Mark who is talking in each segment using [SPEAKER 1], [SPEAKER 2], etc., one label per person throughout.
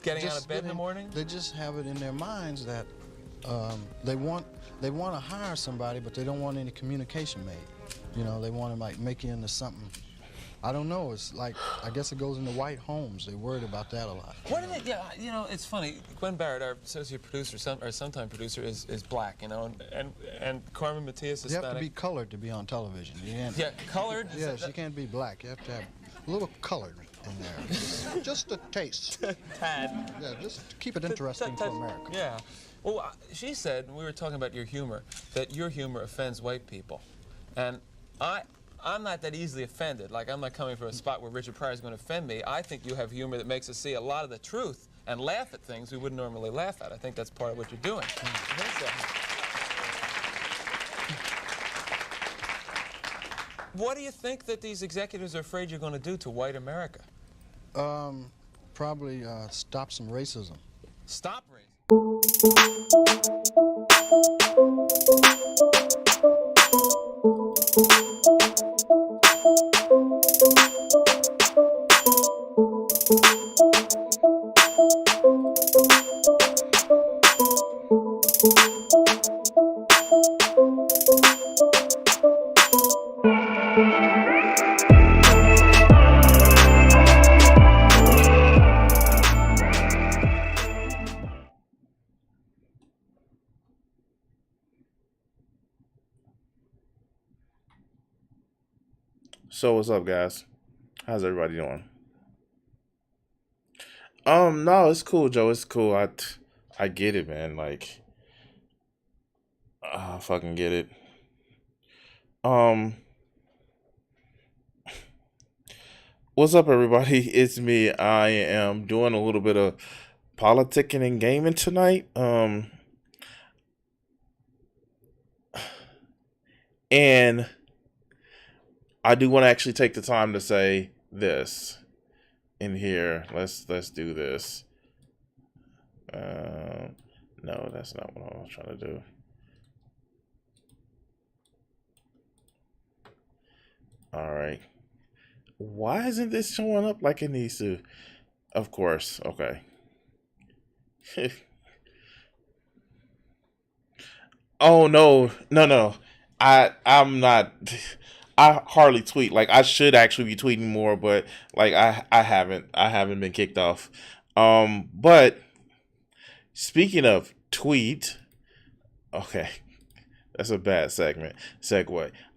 [SPEAKER 1] getting out of bed in the morning?
[SPEAKER 2] They just have it in their minds that they want to hire somebody, but they don't want any communication made. You know, they want to like make you into something. I don't know. It's like, I guess it goes into white homes. They're worried about that a lot.
[SPEAKER 1] What did it? Yeah, you know, it's funny. Gwen Barrett, our associate producer, or sometime producer, is black. You know, and Carmen Matias, Hispanic.
[SPEAKER 2] You have to be colored to be on television. You can't,
[SPEAKER 1] yeah, colored.
[SPEAKER 2] Yes, you can't be black. You have to have a little colored in there, just a taste.
[SPEAKER 1] Tad.
[SPEAKER 2] Yeah, just to keep it interesting for America.
[SPEAKER 1] Yeah. Well, she said, we were talking about your humor, that your humor offends white people, and I'm not that easily offended. Like, I'm not coming from a spot where Richard Pryor is going to offend me. I think you have humor that makes us see a lot of the truth and laugh at things we wouldn't normally laugh at. I think that's part of what you're doing. What do you think that these executives are afraid you're going to do to white America?
[SPEAKER 2] Probably stop some racism.
[SPEAKER 1] Stop racism?
[SPEAKER 3] So what's up, guys? How's everybody doing? No, it's cool, Joe. It's cool. I get it, man. Like, I fucking get it. What's up, everybody? It's me. I am doing a little bit of politicking and gaming tonight. And I do want to actually take the time to say this in here. Let's do this. No, that's not what I was trying to do. All right. Why isn't this showing up like it needs to? Of course. Okay. Oh no. I'm not. I hardly tweet. Like, I should actually be tweeting more, but like I haven't been kicked off. But speaking of tweet, okay, that's a bad segue.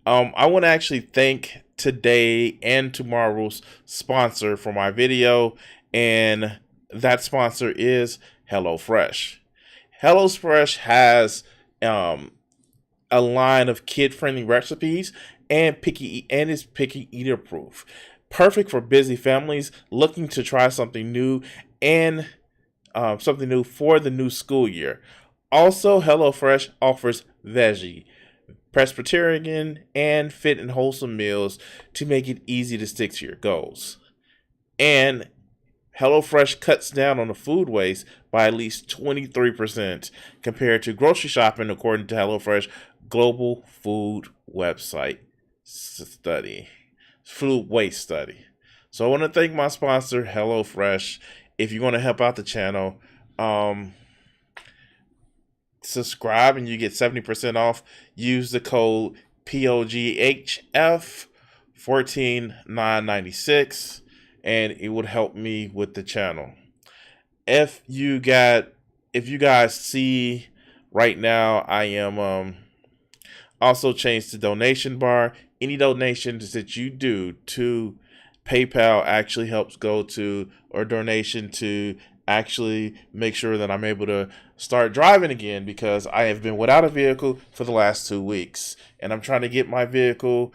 [SPEAKER 3] I want to actually thank today and tomorrow's sponsor for my video, and that sponsor is HelloFresh. HelloFresh has a line of kid-friendly recipes and is picky eater proof. Perfect for busy families looking to try something new and something new for the new school year. Also, HelloFresh offers veggie, Presbyterian, and fit and wholesome meals to make it easy to stick to your goals. And HelloFresh cuts down on the food waste by at least 23% compared to grocery shopping, according to HelloFresh Global Food Website study, food waste study. So I want to thank my sponsor, HelloFresh. If you want to help out the channel, subscribe and you get 70% off. Use the code POGHF 14996 and it would help me with the channel. If you guys see right now, I am also changed the donation bar. Any donations that you do to PayPal actually helps go to, or donation to actually make sure that I'm able to start driving again, because I have been without a vehicle for the last 2 weeks, and I'm trying to get my vehicle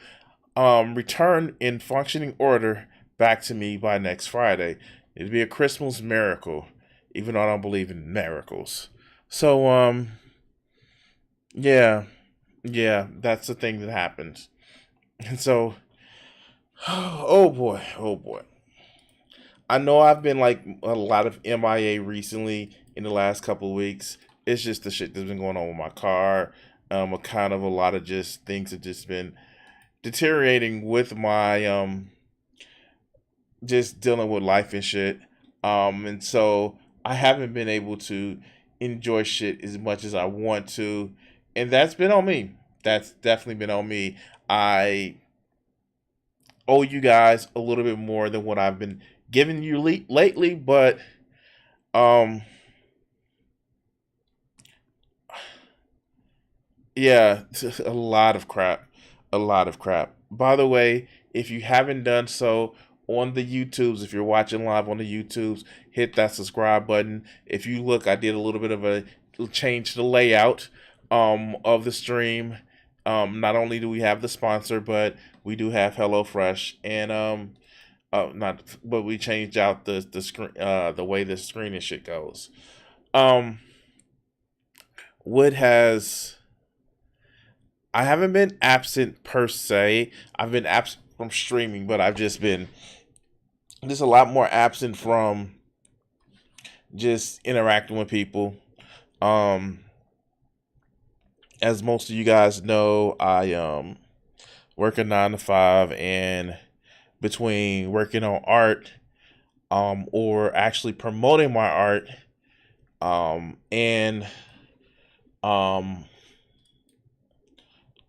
[SPEAKER 3] returned in functioning order back to me by next Friday. It'd be a Christmas miracle, even though I don't believe in miracles. So yeah, that's the thing that happened. And so, oh boy. I know I've been like a lot of MIA recently in the last couple of weeks. It's just the shit that's been going on with my car. Kind of a lot of just things that just been deteriorating with my just dealing with life and shit. And so I haven't been able to enjoy shit as much as I want to, and that's been on me. That's definitely been on me. I owe you guys a little bit more than what I've been giving you lately, but um yeah, a lot of crap. A lot of crap. By the way, if you haven't done so on the YouTubes, if you're watching live on the YouTubes, hit that subscribe button. If you look, I did a little bit of a change to the layout of the stream. Not only do we have the sponsor, but we do have HelloFresh, and not, but we changed out the screen, the way the screen and shit goes. Um, what has I haven't been absent per se. I've been absent from streaming, but I've just a lot more absent from just interacting with people. Um, as most of you guys know, I work a 9 to 5, and between working on art, or actually promoting my art, and um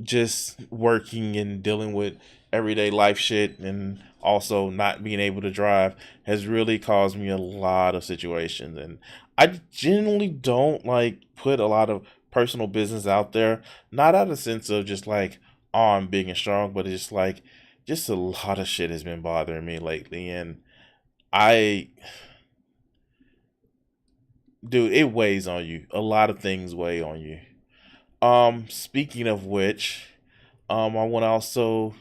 [SPEAKER 3] just working and dealing with everyday life shit, and also not being able to drive, has really caused me a lot of situations. And I generally don't like put a lot of personal business out there, not out of the sense of just like, oh, I'm big and strong, but it's just like, just a lot of shit has been bothering me lately. And I dude, it weighs on you. A lot of things weigh on you. Speaking of which, I want to also.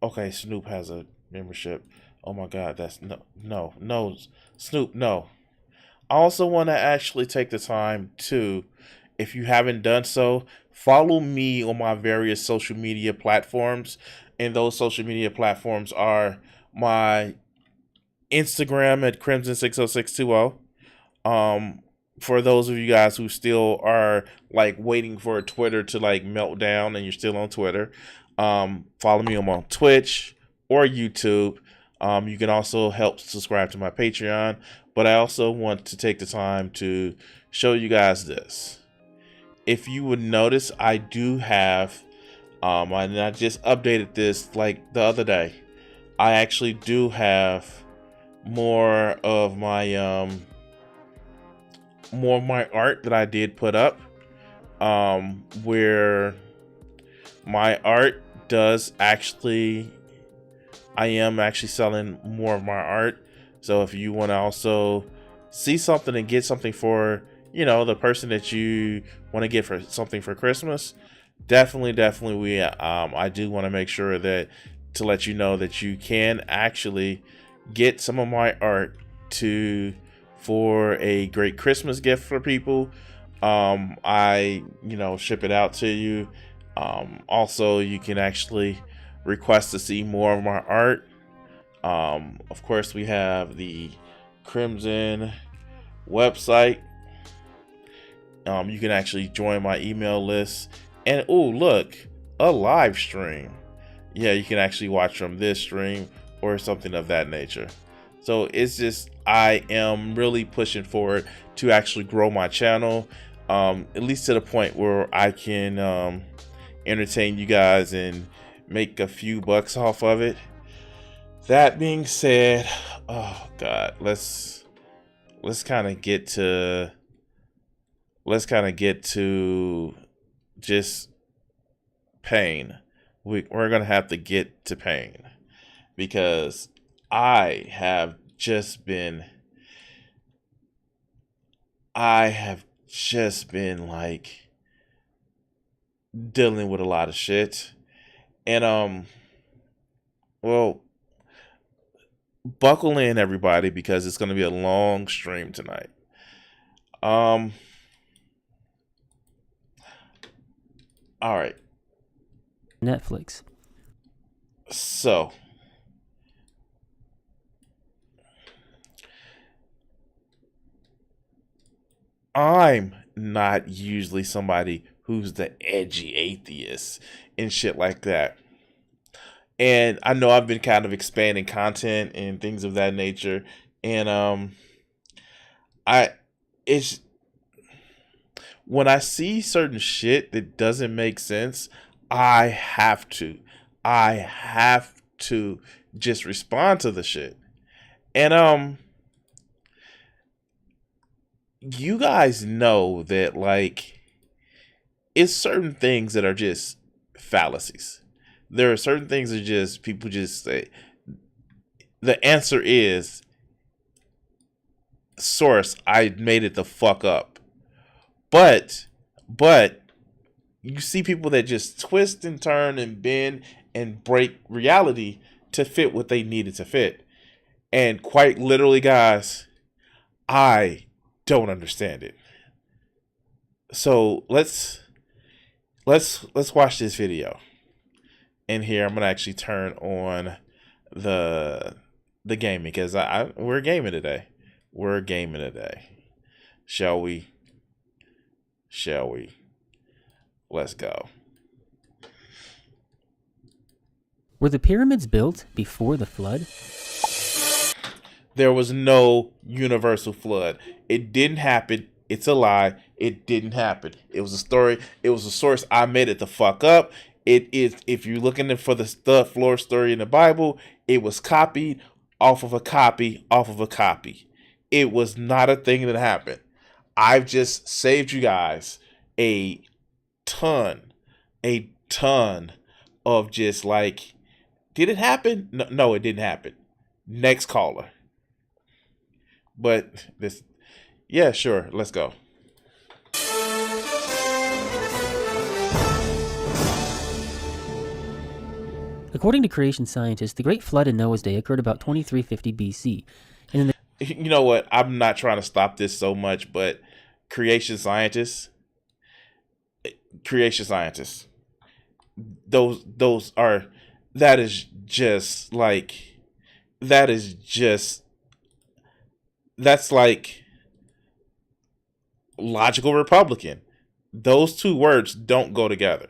[SPEAKER 3] Okay, Snoop has a membership. Oh my God, that's no, Snoop, no. I also want to actually take the time to, if you haven't done so, follow me on my various social media platforms, and those social media platforms are my Instagram at Crimson60620. Um, for those of you guys who still are like waiting for Twitter to like melt down and you're still on Twitter, follow me on Twitch or YouTube. You can also help subscribe to my Patreon. But I also want to take the time to show you guys this. If you would notice, I do have, and I just updated this like the other day. I actually do have more of my art that I did put up, where my art does actually, I am actually selling more of my art. So if you want to also see something and get something for, the person that you want to get for something for Christmas, definitely we I do want to make sure that to let you know that you can actually get some of my art to for a great Christmas gift for people. I ship it out to you. Also, you can actually request to see more of my art. Of course, we have the Crimson website. You can actually join my email list, and oh look, a live stream. Yeah, you can actually watch from this stream or something of that nature. So it's just, I am really pushing forward to actually grow my channel, at least to the point where I can entertain you guys and make a few bucks off of it. That being said, oh God, let's kind of get to just pain. We're gonna have to get to pain, because I have just been like dealing with a lot of shit. And well, buckle in everybody, because it's going to be a long stream tonight. All right.
[SPEAKER 4] Netflix.
[SPEAKER 3] So, I'm not usually somebody who's the edgy atheist and shit like that. And I know I've been kind of expanding content and things of that nature, And I it's when I see certain shit that doesn't make sense, I have to. I have to just respond to the shit. And you guys know that like it's certain things that are just fallacies. There are certain things that just people just say the answer is source, I made it the fuck up. But you see people that just twist and turn and bend and break reality to fit what they needed to fit. And quite literally, guys, I don't understand it. So let's watch this video. And here I'm gonna actually turn on the gaming because we're gaming today. We're gaming today. Shall we? Shall we? Let's go.
[SPEAKER 4] Were the pyramids built before the flood?
[SPEAKER 3] There was no universal flood. It didn't happen. It's a lie. It didn't happen. It was a story. It was a source. I made it the fuck up. It is, if you're looking for the floor story in the Bible, it was copied off of a copy off of a copy. It was not a thing that happened. I've just saved you guys a ton of just like, did it happen? No, it didn't happen. Next caller. But this, yeah, sure, let's go.
[SPEAKER 4] According to creation scientists, the Great Flood in Noah's day occurred about 2350 BC. And in the
[SPEAKER 3] You know what? I'm not trying to stop this so much, but creation scientists, those are, that is just like, that's like logical Republican. Those two words don't go together.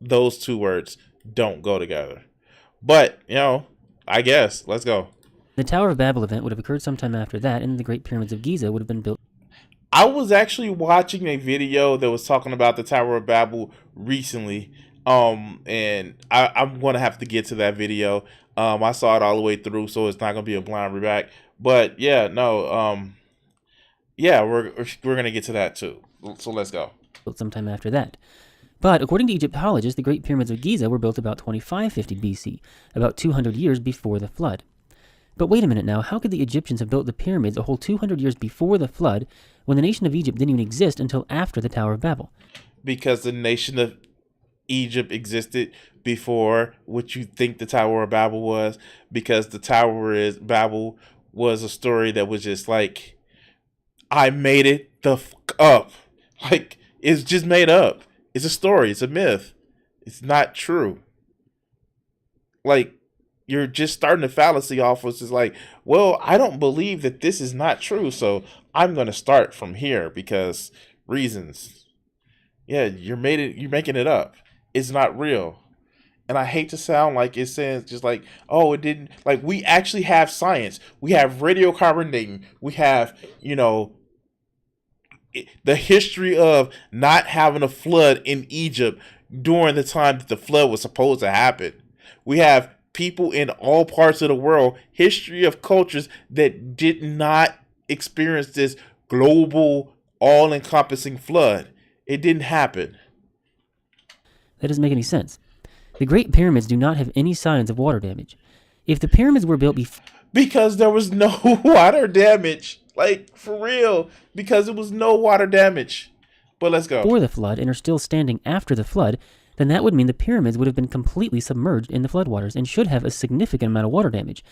[SPEAKER 3] Those two words don't go together. But, you know, I guess, let's go.
[SPEAKER 4] The Tower of Babel event would have occurred sometime after that, and the Great Pyramids of Giza would have been built.
[SPEAKER 3] I was actually watching a video that was talking about the Tower of Babel recently, and I'm going to have to get to that video. I saw it all the way through, so it's not going to be a blind react. But yeah, no, yeah, we're going to get to that too. So let's go.
[SPEAKER 4] Built sometime after that. But according to Egyptologists, the Great Pyramids of Giza were built about 2550 BC, about 200 years before the flood. But wait a minute now, how could the Egyptians have built the pyramids a whole 200 years before the flood when the nation of Egypt didn't even exist until after the Tower of Babel?
[SPEAKER 3] Because the nation of Egypt existed before what you think the Tower of Babel was, because the Tower of Babel was a story that was just like, I made it the fuck up. Like, it's just made up. It's a story. It's a myth. It's not true. Like, you're just starting a fallacy off with just like, well, I don't believe that this is not true, so I'm going to start from here because reasons. Yeah, you're making it up. It's not real. And I hate to sound like it says just like, oh, it didn't. Like, we actually have science. We have radiocarbon dating. We have, you know, the history of not having a flood in Egypt during the time that the flood was supposed to happen. We have people in all parts of the world, history of cultures that did not experience this global, all-encompassing flood. It didn't happen.
[SPEAKER 4] That doesn't make any sense. The Great Pyramids do not have any signs of water damage. If the pyramids were built
[SPEAKER 3] because there was no water damage. Like, for real. Because there was no water damage. But let's go.
[SPEAKER 4] before the flood and are still standing after the flood, then that would mean the pyramids would have been completely submerged in the floodwaters and should have a significant amount of water damage.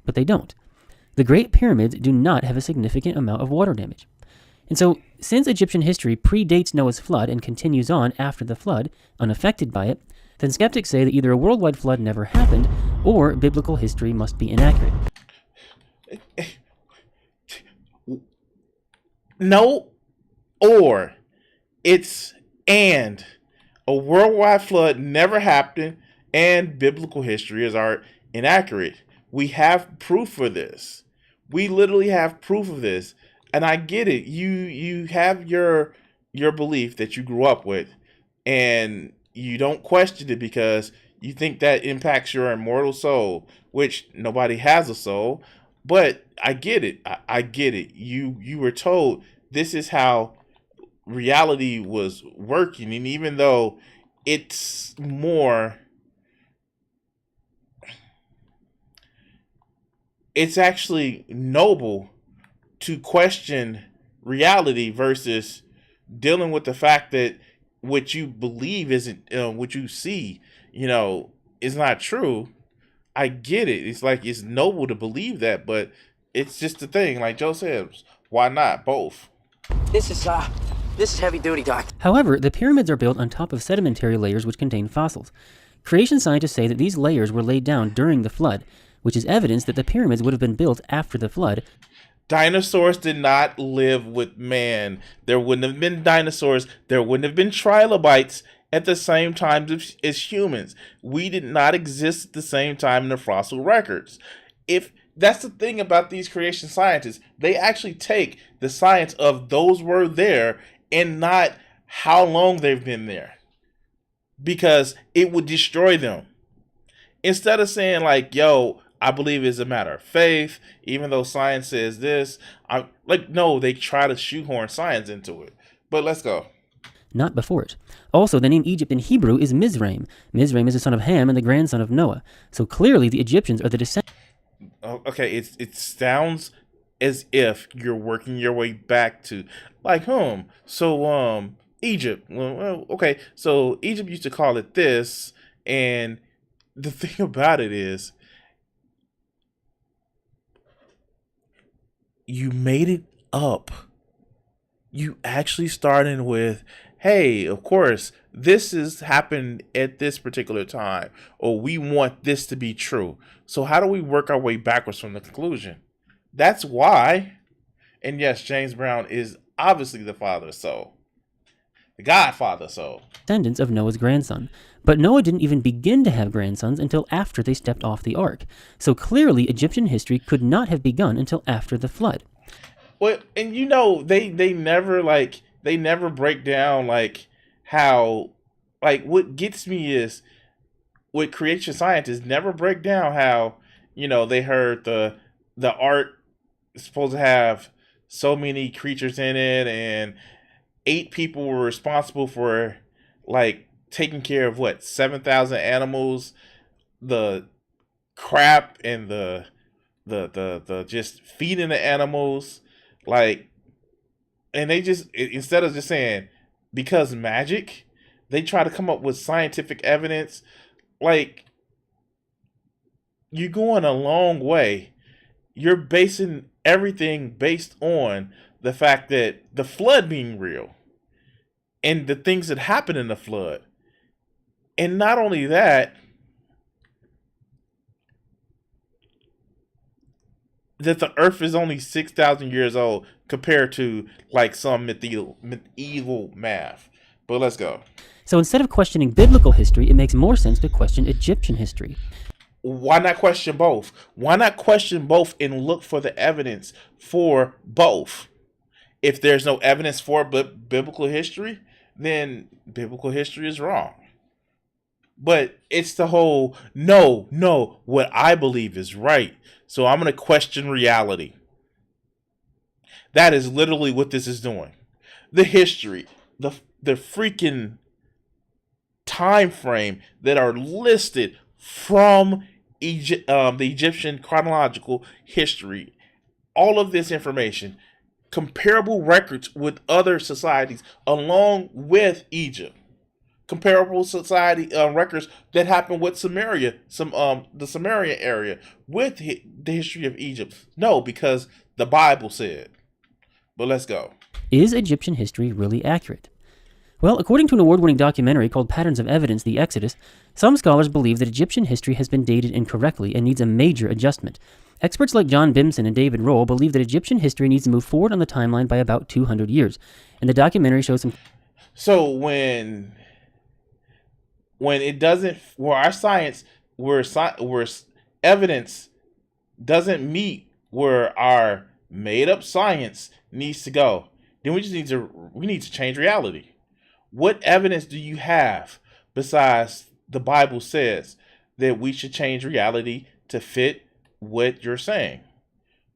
[SPEAKER 4] But they don't. The Great Pyramids do not have a significant amount of water damage. And so, since Egyptian history predates Noah's flood and continues on after the flood, unaffected by it, then skeptics say that either a worldwide flood never happened, or biblical history must be inaccurate.
[SPEAKER 3] No, or it's and a worldwide flood never happened and biblical history is inaccurate. We have proof for this. We literally have proof of this. And I get it. You have your belief that you grew up with, and you don't question it because you think that impacts your immortal soul, which nobody has a soul. But I get it. I get it. You were told this is how reality was working, and even though it's more, it's actually noble to question reality versus dealing with the fact that what you believe isn't what you see, is not true. I get it. It's like it's noble to believe that, but it's just the thing. Like Joe says, why not both?
[SPEAKER 5] This is heavy duty, Doc.
[SPEAKER 4] However, the pyramids are built on top of sedimentary layers which contain fossils. Creation scientists say that these layers were laid down during the flood, which is evidence that the pyramids would have been built after the flood.
[SPEAKER 3] Dinosaurs did not live with man. There wouldn't have been dinosaurs. There wouldn't have been trilobites at the same time as humans. We did not exist at the same time in the fossil records. If that's the thing about these creation scientists, they actually take the science of those were there and not how long they've been there, because it would destroy them. Instead of saying like, yo, I believe it's a matter of faith, even though science says this. No, they try to shoehorn science into it. But let's go.
[SPEAKER 4] Not before it. Also, the name Egypt in Hebrew is Mizraim. Mizraim is the son of Ham and the grandson of Noah. So clearly the Egyptians are the descendants.
[SPEAKER 3] Okay, it sounds as if you're working your way back to like So Egypt. Well, okay, so Egypt used to call it this, and the thing about it is, you made it up. You actually started with, hey, of course, this has happened at this particular time, or we want this to be true. So how do we work our way backwards from the conclusion? That's why. And yes, James Brown is obviously the father of soul. The godfather of soul.
[SPEAKER 4] Descendants of Noah's grandson. But Noah didn't even begin to have grandsons until after they stepped off the ark. So clearly Egyptian history could not have begun until after the flood.
[SPEAKER 3] Well, and they never break down like how, like, what gets me is what creation scientists never break down how, they heard the ark is supposed to have so many creatures in it, and 8 people were responsible for like taking care of 7,000 animals, the crap and the just feeding the animals, like, and they just, instead of just saying because magic, they try to come up with scientific evidence. Like, you're going a long way. You're basing everything based on the fact that the flood being real and the things that happened in the flood. And not only that, that the earth is only 6,000 years old compared to like some medieval math. But let's go.
[SPEAKER 4] So instead of questioning biblical history, it makes more sense to question Egyptian history.
[SPEAKER 3] Why not question both? Why not question both and look for the evidence for both? If there's no evidence for biblical history, then biblical history is wrong. But it's the whole, no, what I believe is right, so I'm going to question reality. That is literally what this is doing. The history, the freaking time frame that are listed from Egypt, the Egyptian chronological history, all of this information, comparable records with other societies along with Egypt, comparable society records that happened with Samaria, the Samaria area, with the history of Egypt. No, because the Bible said. But let's go.
[SPEAKER 4] Is Egyptian history really accurate? Well, according to an award-winning documentary called Patterns of Evidence, The Exodus, some scholars believe that Egyptian history has been dated incorrectly and needs a major adjustment. Experts like John Bimson and David Roll believe that Egyptian history needs to move forward on the timeline by about 200 years. And the documentary shows some...
[SPEAKER 3] So when it doesn't, where our science, where evidence doesn't meet where our made up science needs to go, then we need to change reality. What evidence do you have besides the Bible says that we should change reality to fit what you're saying?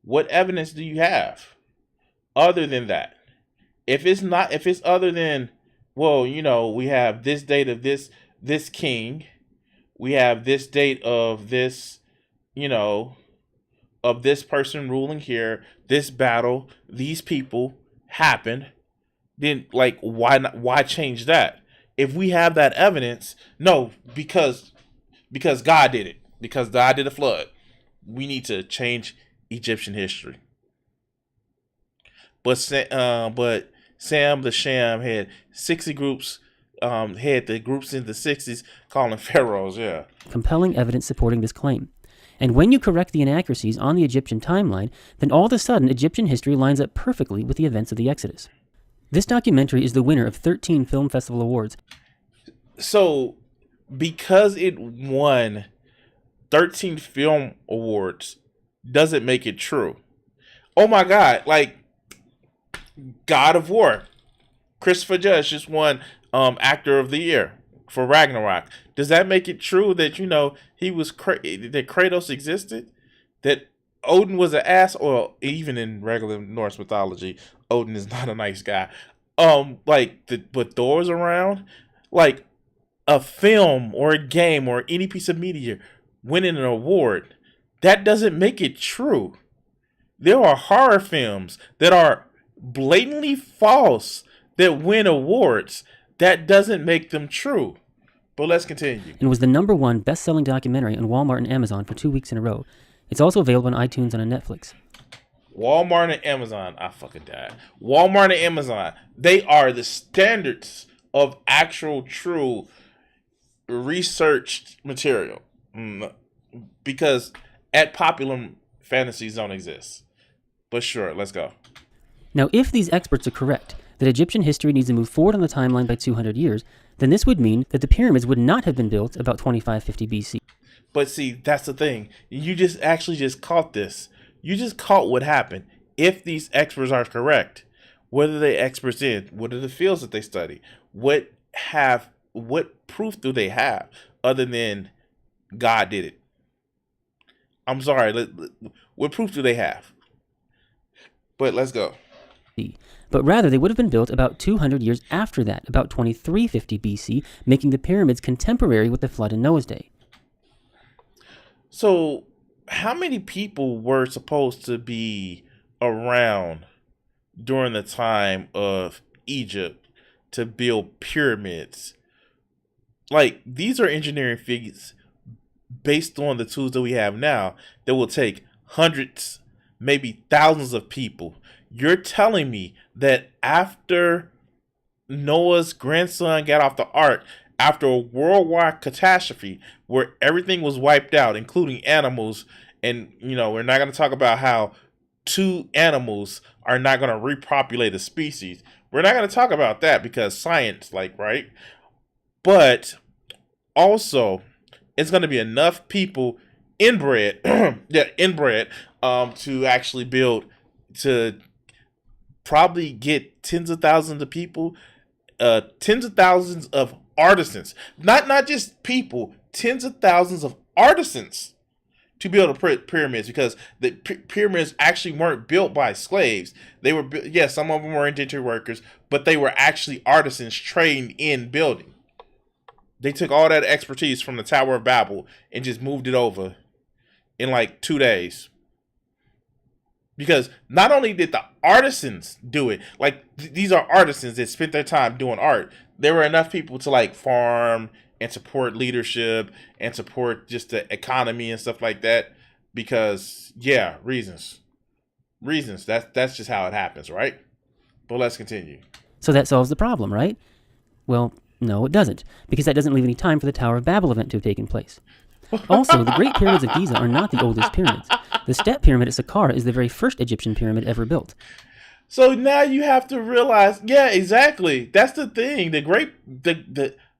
[SPEAKER 3] What evidence do you have other than that? If it's other than, well, we have this date of this king, we have this date of this, of this person ruling here, this battle, these people happened, then like why change that? If we have that evidence, no, because God did it. Because God did a flood. We need to change Egyptian history. But Sam the Sham had 60 groups, had the groups in the 60s calling pharaohs, yeah.
[SPEAKER 4] Compelling evidence supporting this claim. And when you correct the inaccuracies on the Egyptian timeline, then all of a sudden Egyptian history lines up perfectly with the events of the Exodus. This documentary is the winner of 13 Film Festival Awards.
[SPEAKER 3] So, because it won 13 film awards, doesn't make it true. Oh my God, like God of War. Christopher Judge just won Actor of the Year for Ragnarok. Does that make it true that he was that Kratos existed? That Odin was an ass? Or even in regular Norse mythology, Odin is not a nice guy. But Thor's around. Like a film or a game or any piece of media winning an award, that doesn't make it true. There are horror films that are blatantly false that win awards. That doesn't make them true. But let's continue.
[SPEAKER 4] And was the #1 best-selling documentary on Walmart and Amazon for 2 weeks in a row. It's also available on iTunes and on Netflix.
[SPEAKER 3] Walmart and Amazon, I fucking died. Walmart and Amazon, they are the standards of actual true researched material. Because at Popular fantasies don't exist. But sure, let's go.
[SPEAKER 4] Now, if these experts are correct, that Egyptian history needs to move forward on the timeline by 200 years, then this would mean that the pyramids would not have been built about 2550 BC.
[SPEAKER 3] But see, that's the thing. You just caught this. You just caught what happened. If these experts are correct, what are they experts in? What are the fields that they study? What proof do they have other than God did it? I'm sorry. What proof do they have? But let's go.
[SPEAKER 4] But rather, they would have been built about 200 years after that, about 2350 BC, making the pyramids contemporary with the flood in Noah's day.
[SPEAKER 3] So, how many people were supposed to be around during the time of Egypt to build pyramids? Like, these are engineering feats based on the tools that we have now that will take hundreds, maybe thousands of people. You're telling me that after Noah's grandson got off the ark, after a worldwide catastrophe where everything was wiped out, including animals, and we're not going to talk about how 2 animals are not going to repopulate a species. We're not going to talk about that because science, right? But also, it's going to be enough people inbred, to actually build, to probably get tens of thousands of people, tens of thousands of artisans, not just people, tens of thousands of artisans to build pyramids, because the pyramids actually weren't built by slaves. They were, yes, some of them were indentured workers, but they were actually artisans trained in building. They took all that expertise from the Tower of Babel and just moved it over in 2 days. Because not only did the artisans do it, these are artisans that spent their time doing art. There were enough people to farm and support leadership and support just the economy and stuff like that. Because reasons. That's just how it happens, right? But let's continue.
[SPEAKER 4] So that solves the problem, right? Well, no, it doesn't, because that doesn't leave any time for the Tower of Babel event to have taken place. Also, the Great Pyramids of Giza are not the oldest pyramids. The Step Pyramid at Saqqara is the very first Egyptian pyramid ever built.
[SPEAKER 3] So now you have to realize, exactly. That's the thing.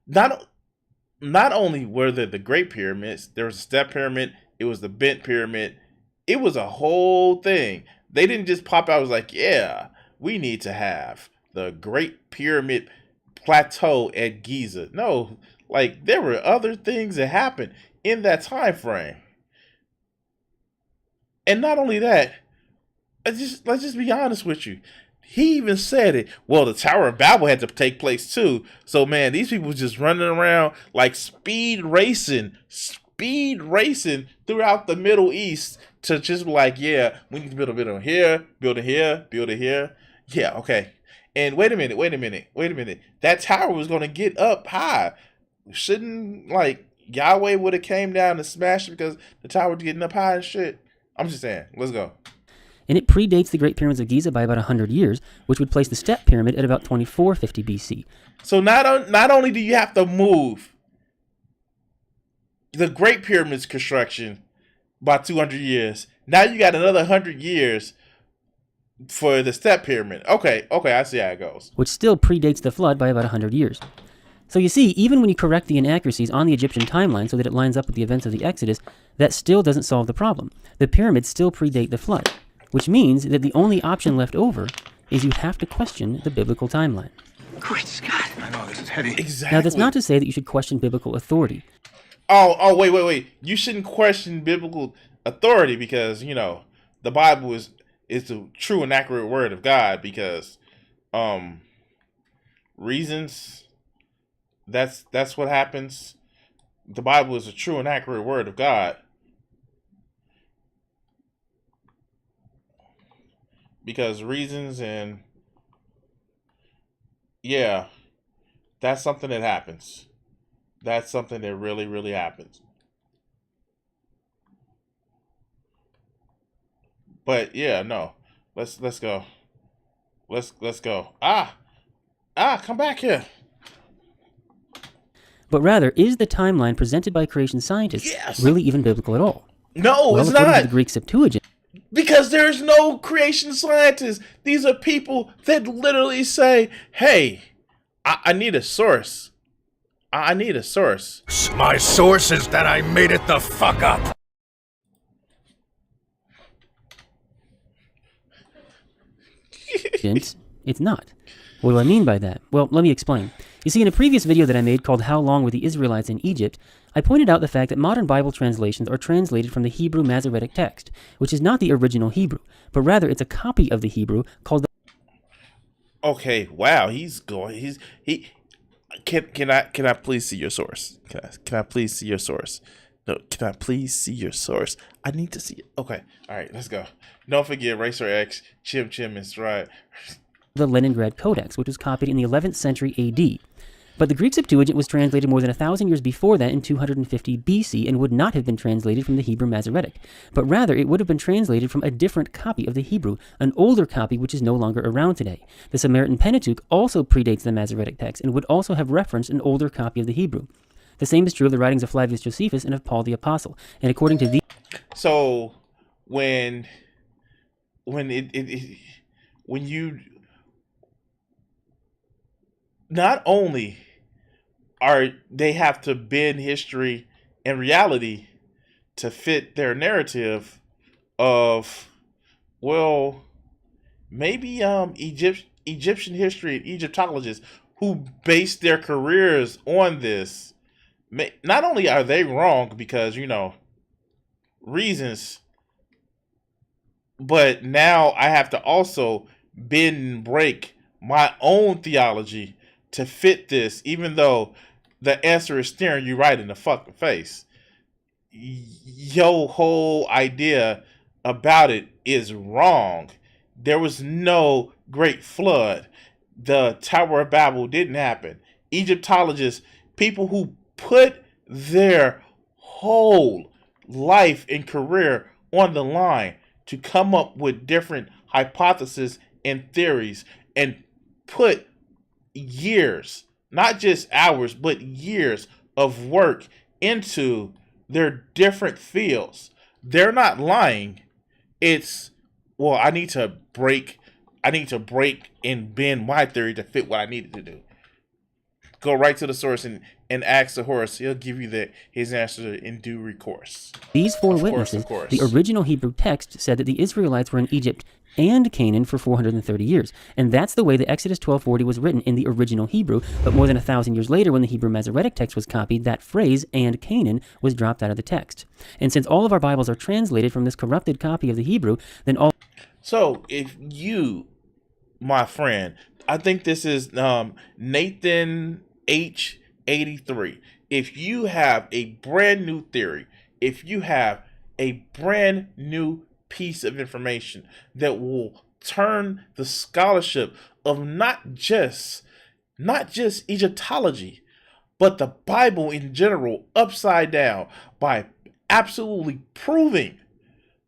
[SPEAKER 3] Not only were there the Great Pyramids, there was a Step Pyramid, it was the Bent Pyramid, It was a whole thing. They didn't just pop out. It was like, yeah, we need to have the Great Pyramid Plateau at Giza. No, like there were other things that happened in that time frame. And not only that, let's just be honest with you. He even said it. Well, the Tower of Babel had to take place too. So man, these people just running around like speed racing throughout the Middle East to just be like, yeah, we need to build a building here, build it here, build it here. Yeah, okay. And wait a minute. That tower was gonna get up high. Shouldn't like Yahweh would have came down and smashed it because the tower was getting up high and shit? I'm just saying. Let's go.
[SPEAKER 4] And it predates the Great Pyramids of Giza by about 100 years, which would place the Step Pyramid at about 2450 BC.
[SPEAKER 3] So not only do you have to move the Great Pyramids construction by 200 years, now you got another 100 years for the Step Pyramid. Okay, I see how it goes.
[SPEAKER 4] Which still predates the flood by about 100 years. So you see, even when you correct the inaccuracies on the Egyptian timeline so that it lines up with the events of the Exodus, that still doesn't solve the problem. The pyramids still predate the flood, which means that the only option left over is you have to question the biblical timeline.
[SPEAKER 5] Great Scott.
[SPEAKER 6] I know, this is heavy.
[SPEAKER 3] Exactly.
[SPEAKER 4] Now, that's not to say that you should question biblical authority.
[SPEAKER 3] Oh, wait. You shouldn't question biblical authority because, the Bible is the true and accurate word of God because reasons, that's what happens. The Bible is a true and accurate word of God. Because reasons and yeah, that's something that happens. That's something that really, really happens. But yeah, no. Let's go. Let's go. Come back here.
[SPEAKER 4] But rather, is the timeline presented by creation scientists really even biblical at all?
[SPEAKER 3] No, it's
[SPEAKER 4] according
[SPEAKER 3] not.
[SPEAKER 4] To the Greek Septuagint,
[SPEAKER 3] because there's no creation scientists. These are people that literally say, hey, I need a source. I need a source.
[SPEAKER 6] My source is that I made it the fuck up.
[SPEAKER 4] it's not. What do I mean by that? Well, let me explain. You see, in a previous video that I made called How Long Were the Israelites in Egypt, I pointed out the fact that modern Bible translations are translated from the Hebrew Masoretic text, which is not the original Hebrew, but rather it's a copy of the Hebrew called the...
[SPEAKER 3] Okay, wow, Can I please see your source? Can I please see your source? No, can I please see your source? I need to see it. Okay, all right, let's go. Don't forget Racer X, Chim is right.
[SPEAKER 4] The Leningrad Codex, which was copied in the 11th century AD. But the Greek Septuagint was translated more than 1,000 years before that in 250 BC and would not have been translated from the Hebrew Masoretic, but rather it would have been translated from a different copy of the Hebrew, an older copy which is no longer around today. The Samaritan Pentateuch also predates the Masoretic text and would also have referenced an older copy of the Hebrew. The same is true of the writings of Flavius Josephus and of Paul the Apostle. And according to
[SPEAKER 3] So when you not only are they have to bend history and reality to fit their narrative of, well, maybe Egyptian history and Egyptologists who base their careers on this, not only are they wrong because, reasons, but now I have to also bend and break my own theology to fit this, even though the answer is staring you right in the fucking face. Your whole idea about it is wrong. There was no great flood. The Tower of Babel didn't happen. Egyptologists, people who put their whole life and career on the line to come up with different hypotheses and theories and put years, not just hours, but years of work into their different fields. They're not lying. It's, well, I need to break and bend my theory to fit what I needed to do. go right to the source and ask the horse. He'll give you his answer in due recourse.
[SPEAKER 4] These four
[SPEAKER 3] Of
[SPEAKER 4] witnesses,
[SPEAKER 3] course.
[SPEAKER 4] the original Hebrew text said that the Israelites were in Egypt and Canaan for 430 years. And that's the way that Exodus 12:40 was written in the original Hebrew. But more than 1,000 years later, when the Hebrew Masoretic text was copied, that phrase, and Canaan, was dropped out of the text. And since all of our Bibles are translated from this corrupted copy of the Hebrew, then all...
[SPEAKER 3] So if you, my friend, I think this is Nathan H83. If you have a brand new theory, if you have a brand new piece of information that will turn the scholarship of not just Egyptology, but the Bible in general upside down by absolutely proving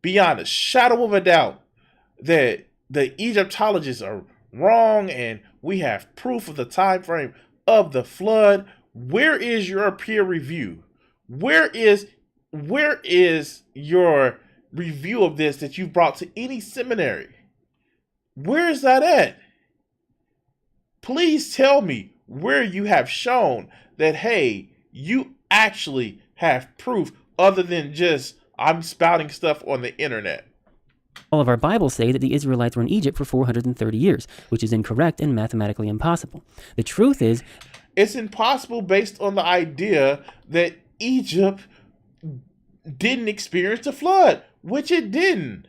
[SPEAKER 3] beyond a shadow of a doubt that the Egyptologists are wrong and we have proof of the time frame of the flood, where is your peer review? Where is your review of this that you've brought to any seminary? Where is that at? Please tell me where you have shown that, hey, you actually have proof other than just I'm spouting stuff on the internet.
[SPEAKER 4] All of our Bibles say that the Israelites were in Egypt for 430 years, which is incorrect and mathematically impossible. The truth is,
[SPEAKER 3] it's impossible based on the idea that Egypt didn't experience the flood, which it didn't.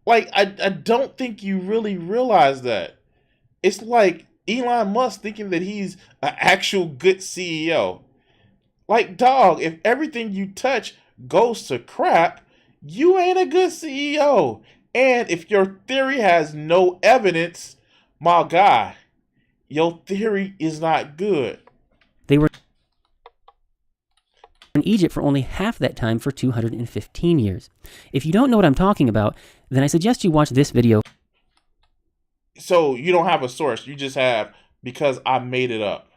[SPEAKER 3] Like, I don't think you really realize that. It's like Elon Musk thinking that he's an actual good CEO. Like, dog, if everything you touch goes to crap, you ain't a good CEO. And if your theory has no evidence, my guy, your theory is not good.
[SPEAKER 4] they were in Egypt for only half that time for 215 years. If you don't know what I'm talking about, then I suggest you watch this video.
[SPEAKER 3] So you don't have a source. You just have because I made it up.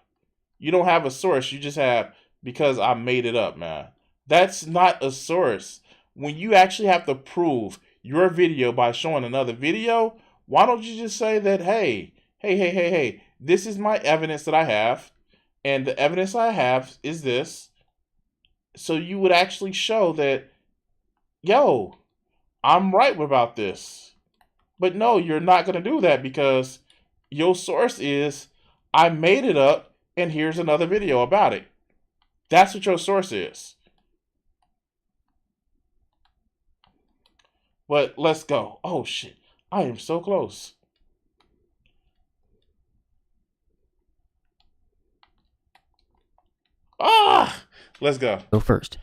[SPEAKER 3] You don't have a source. You just have because I made it up, man. That's not a source. When you actually have to prove your video by showing another video, why don't you just say that, hey, this is my evidence that I have, and the evidence I have is this. So you would actually show that, yo, I'm right about this. But no, you're not going to do that because your source is, I made it up, and here's another video about it. That's what your source is. But let's go. Oh, shit. I am so close. Let's go.
[SPEAKER 4] First.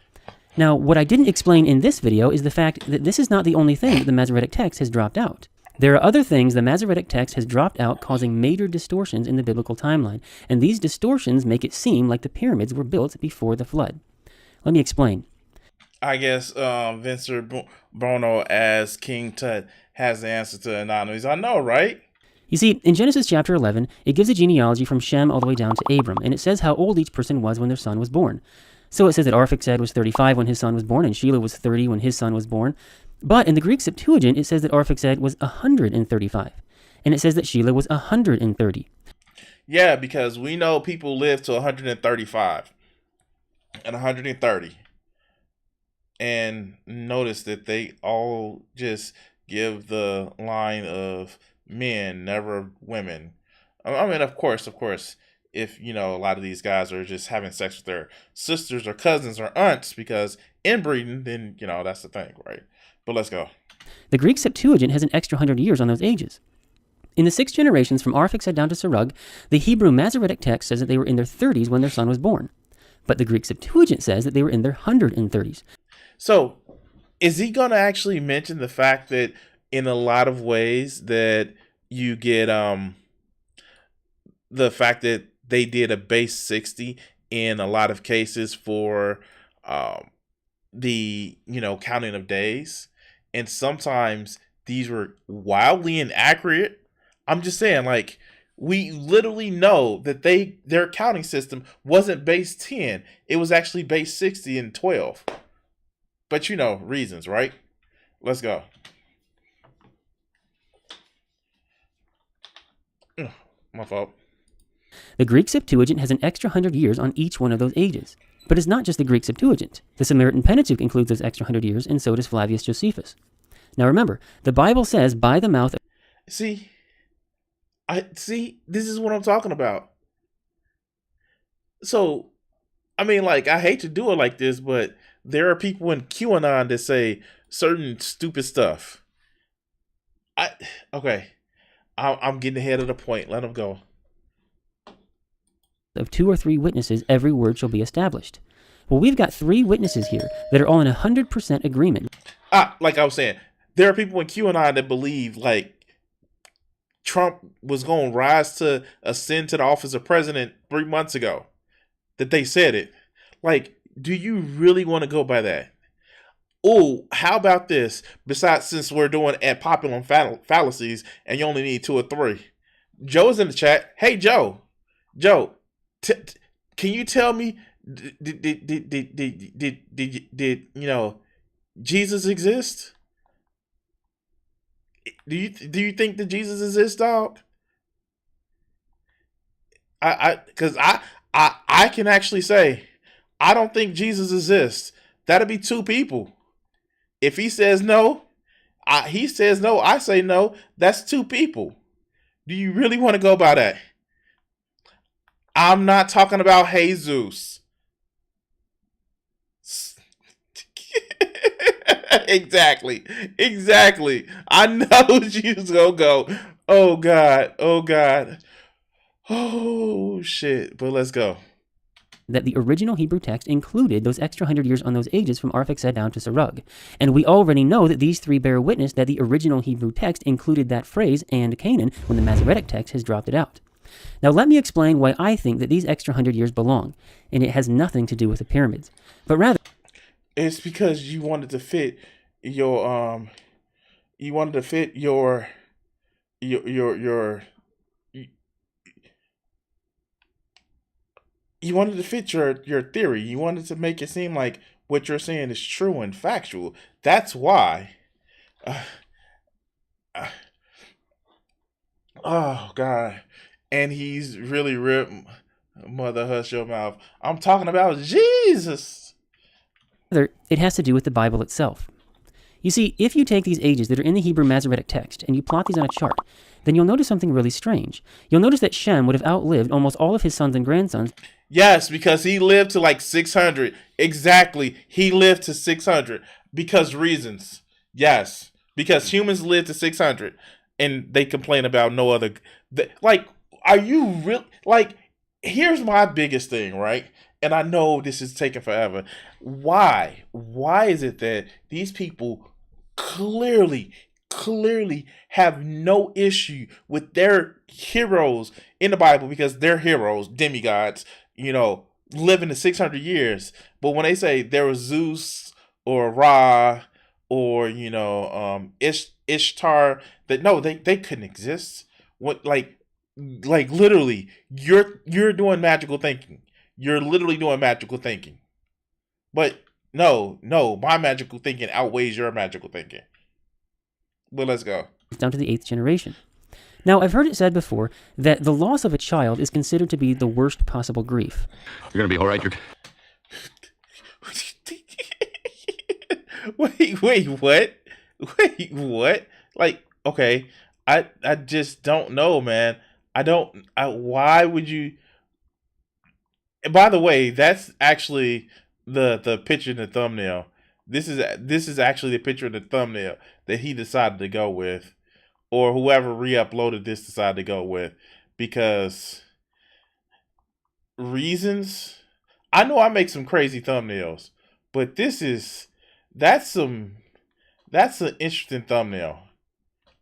[SPEAKER 4] Now, what I didn't explain in this video is the fact that this is not the only thing that the Masoretic text has dropped out. There are other things the Masoretic text has dropped out, causing major distortions in the biblical timeline, and these distortions make it seem like the pyramids were built before the flood. Let me explain.
[SPEAKER 3] I guess Vincent Bono as King Tut has the answer to anonymous. I know, right?
[SPEAKER 4] You see, in Genesis chapter 11, it gives a genealogy from Shem all the way down to Abram, and it says how old each person was when their son was born. So it says that Arphaxad was 35 when his son was born, and Shelah was 30 when his son was born. But in the Greek Septuagint, it says that Arphaxad was 135, and it says that Shelah was 130.
[SPEAKER 3] Yeah, because we know people live to 135 and 130. And notice that they all just give the line of men, never women. I mean, of course, if, you know, a lot of these guys are just having sex with their sisters or cousins or aunts because inbreeding, then, you know, that's the thing, right? But let's go.
[SPEAKER 4] The Greek Septuagint has an extra 100 years on those ages. In the 6 generations from Arphaxad down to Serug, the Hebrew Masoretic text says that they were in their 30s when their son was born. But the Greek Septuagint says that they were in their 130s.
[SPEAKER 3] So, is he going to actually mention the fact that in a lot of ways that you get the fact that they did a base 60 in a lot of cases for the, you know, counting of days, and sometimes these were wildly inaccurate? I'm just saying, like, we literally know that their counting system wasn't base 10. It was actually base 60 and 12. But you know, reasons, right? Let's go. My fault.
[SPEAKER 4] The Greek Septuagint has an extra 100 years on each one of those ages. But it's not just the Greek Septuagint. The Samaritan Pentateuch includes those extra 100 years, and so does Flavius Josephus. Now remember, the Bible says by the mouth...
[SPEAKER 3] See, this is what I'm talking about. So, I mean, like, I hate to do it like this, but there are people in QAnon that say certain stupid stuff. I'm getting ahead of the point. Let them go.
[SPEAKER 4] Of 2 or 3 witnesses, every word shall be established. Well, we've got 3 witnesses here that are all in 100% agreement.
[SPEAKER 3] Like I was saying, there are people in QAnon that believe, like, Trump was going to rise to ascend to the office of president 3 months ago. That they said it. Like, do you really want to go by that? Oh, how about this? Besides, since we're doing ad populum fallacies and you only need 2 or 3. Joe's in the chat. Hey, Joe, can you tell me, did Jesus exist? Do you think that Jesus exists, dog? Because I can actually say I don't think Jesus exists. That'd be 2 people. If he says no, he says no, I say no. That's 2 people. Do you really want to go by that? I'm not talking about Jesus. Exactly. I know you was gonna go. Oh God. Oh shit. But let's go.
[SPEAKER 4] That the original Hebrew text included those extra 100 years on those ages from Arphaxad down to Serug. And we already know that these 3 bear witness that the original Hebrew text included that phrase, and Canaan, when the Masoretic text has dropped it out. Now let me explain why I think that these extra 100 years belong, and it has nothing to do with the pyramids, but rather...
[SPEAKER 3] It's because you wanted to fit your, you wanted to fit your you wanted to fit your theory. You wanted to make it seem like what you're saying is true and factual. That's why. Oh God. And he's really ripped. Mother, hush your mouth. I'm talking about Jesus.
[SPEAKER 4] It has to do with the Bible itself. You see, if you take these ages that are in the Hebrew Masoretic text and you plot these on a chart, then you'll notice something really strange. You'll notice that Shem would have outlived almost all of his sons and grandsons.
[SPEAKER 3] Yes, because he lived to like 600. Exactly. He lived to 600 because reasons. Yes, because humans live to 600 and they complain about no other. Like, are you real? Like, here's my biggest thing, right? And I know this is taking forever. Why? Why is it that these people clearly have no issue with their heroes in the Bible because they're heroes, demigods, living to 600 years. But when they say there was Zeus or Ra or, Ishtar, that no, they couldn't exist. What, like literally, you're doing magical thinking. You're literally doing magical thinking. But no, my magical thinking outweighs your magical thinking. But let's go.
[SPEAKER 4] Down to the 8th generation. Now, I've heard it said before that the loss of a child is considered to be the worst possible grief.
[SPEAKER 6] You're gonna be all right.
[SPEAKER 3] Wait, what? Wait, what? Like, okay, I just don't know, man. Why would you? And by the way, that's actually the picture in the thumbnail. This is actually the picture in the thumbnail that he decided to go with, or whoever re-uploaded this decided to go with, because reasons. I know I make some crazy thumbnails, but that's an interesting thumbnail.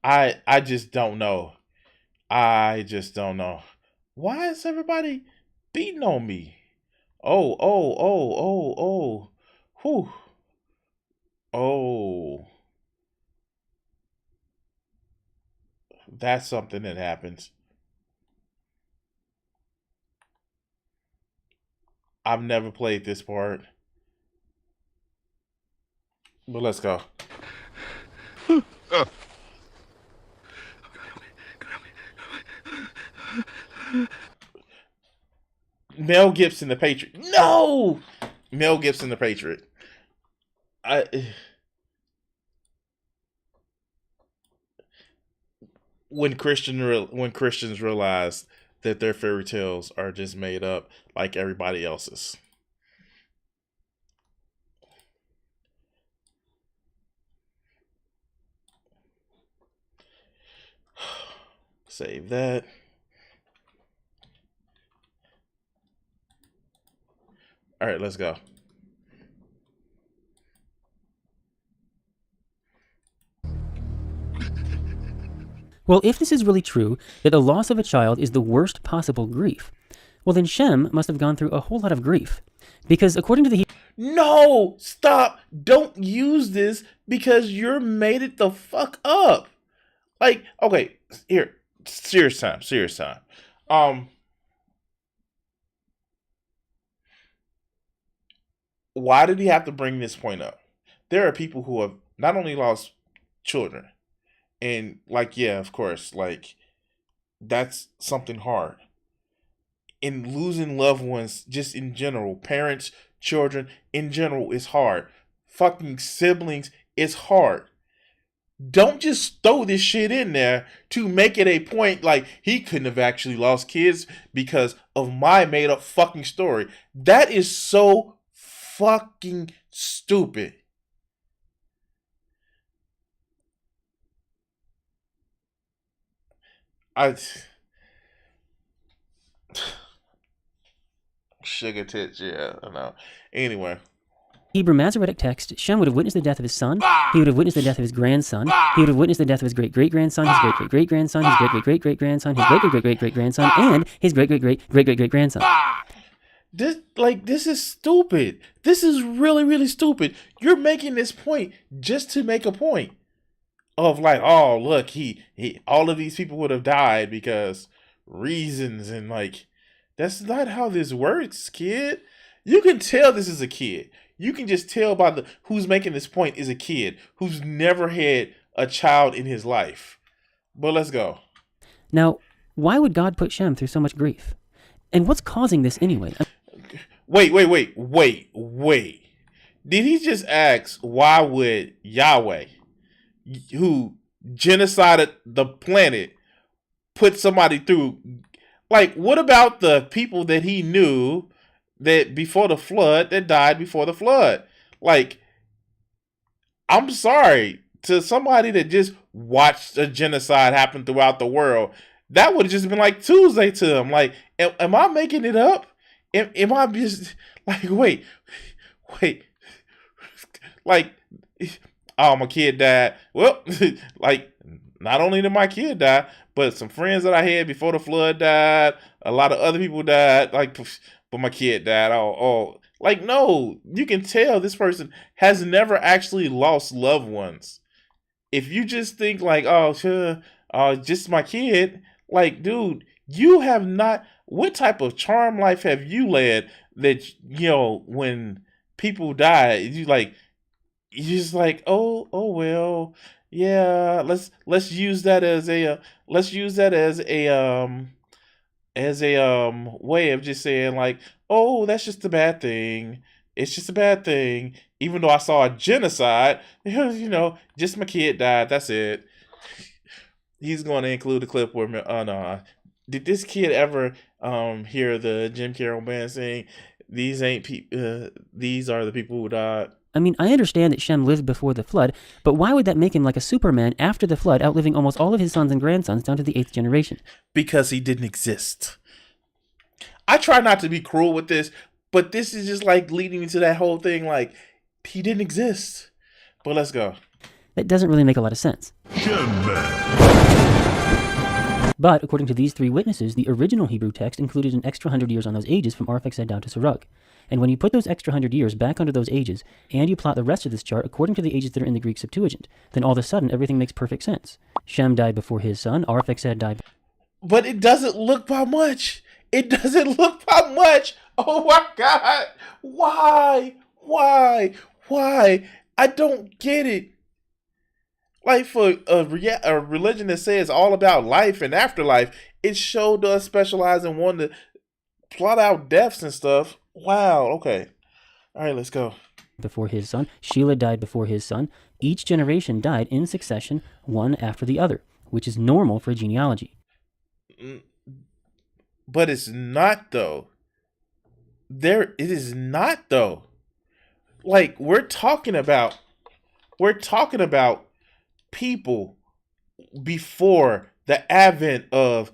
[SPEAKER 3] I just don't know. I just don't know. Why is everybody beating on me? Oh. Whew. Oh. That's something that happens. I've never played this part. But let's go. Mel Gibson, the Patriot. No, Mel Gibson, the Patriot. When Christians realize that their fairy tales are just made up like everybody else's. Save that. All right, let's go.
[SPEAKER 4] Well, if this is really true, that the loss of a child is the worst possible grief, well then Shem must have gone through a whole lot of grief. Because according to the
[SPEAKER 3] No! Stop! Don't use this because you're made it the fuck up. Like, okay, here. Serious time. Why did he have to bring this point up? There are people who have not only lost children, and like, yeah, of course, like, that's something hard. And losing loved ones, just in general, parents, children, in general, is hard. Fucking siblings, is hard. Don't just throw this shit in there to make it a point like he couldn't have actually lost kids because of my made up fucking story. That is so fucking stupid. Sugar tits, yeah, I know. Anyway.
[SPEAKER 4] Hebrew Masoretic text, Shem would have witnessed the death of his son, he would have witnessed the death of his grandson, he would have witnessed the death of his great-great-grandson, his great-great-great-grandson, his great-great-great-great-grandson, his great-great-great-great-grandson, and his great-great-great-great-great-great-grandson.
[SPEAKER 3] This is stupid. This is really, really stupid. You're making this point just to make a point of like, oh, look, he all of these people would have died because reasons, and like, that's not how this works, kid. You can tell this is a kid. You can just tell by the who's making this point is a kid who's never had a child in his life. But let's go.
[SPEAKER 4] Now, why would God put Shem through so much grief? And what's causing this anyway?
[SPEAKER 3] Wait. Did he just ask why would Yahweh, who genocided the planet, put somebody through? Like, what about the people that he knew that before the flood, that died before the flood? Like, I'm sorry, to somebody that just watched a genocide happen throughout the world, that would have just been like Tuesday to them. Like, am I making it up? Am I just like, wait, like, oh, my kid died. Well, like, not only did my kid die, but some friends that I had before the flood died. A lot of other people died. Like, but my kid died. Oh, like, no, you can tell this person has never actually lost loved ones. If you just think like, oh, sure, just my kid, like, dude, you have not. What type of charm life have you led that, you know, when people die, you just like, oh well, yeah, let's use that as a way of just saying like, oh, that's just a bad thing. It's just a bad thing. Even though I saw a genocide, you know, just my kid died. That's it. He's going to include a clip where, oh no, did this kid ever hear the Jim Carroll band saying, "These ain't these are the people who died"?
[SPEAKER 4] I mean, I understand that Shem lived before the flood, but why would that make him like a Superman after the flood, outliving almost all of his sons and grandsons down to the 8th generation?
[SPEAKER 3] Because he didn't exist. I try not to be cruel with this, but this is just like leading me to that whole thing, like, he didn't exist. But let's go.
[SPEAKER 4] That doesn't really make a lot of sense. But according to these 3 witnesses, the original Hebrew text included an extra 100 years on those ages from Arphaxad down to Serug. And when you put those extra 100 years back onto those ages, and you plot the rest of this chart according to the ages that are in the Greek Septuagint, then all of a sudden everything makes perfect sense. Shem died before his son, Arphaxad died.
[SPEAKER 3] But it doesn't look by much. It doesn't look by much. Oh my God. Why? I don't get it. Like, for a religion that says all about life and afterlife, it showed us specialize in wanting to plot out deaths and stuff. Wow. Okay. All right, let's go.
[SPEAKER 4] Before his son. Sheila died before his son. Each generation died in succession, one after the other, which is normal for a genealogy.
[SPEAKER 3] But it's not though. It is not though. Like we're talking about people before the advent of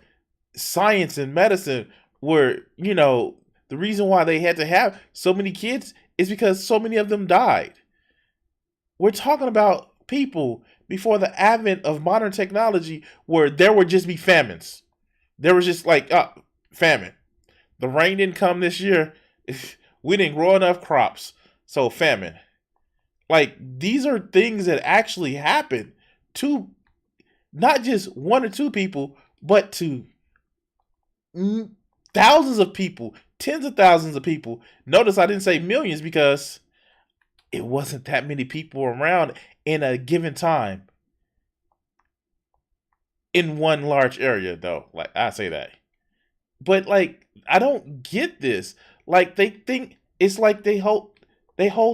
[SPEAKER 3] science and medicine, where the reason why they had to have so many kids is because so many of them died. We're talking about people before the advent of modern technology, where there would just be famines. There was just like famine. The rain didn't come this year. We didn't grow enough crops, so famine. Like, these are things that actually happen to not just one or two people, but to thousands of people, tens of thousands of people. Notice I didn't say millions because it wasn't that many people around in a given time in one large area, though. Like, I say that. But, like, I don't get this. Like, they think it's like they whole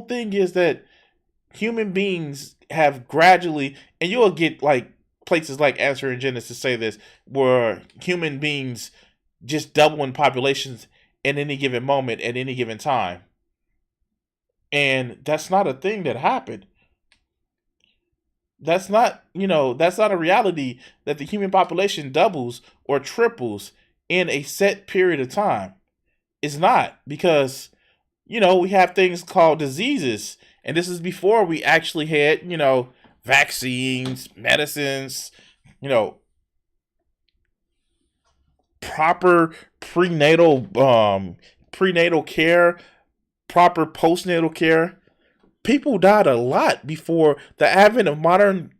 [SPEAKER 3] thing is that human beings have gradually, and you'll get like places like Answer in Genesis say this, where human beings just double in populations at any given moment, at any given time. And that's not a thing that happened. That's not a reality that the human population doubles or triples in a set period of time. It's not, because, we have things called diseases. And this is before we actually had, vaccines, medicines, proper prenatal care, proper postnatal care. People died a lot before the advent of modern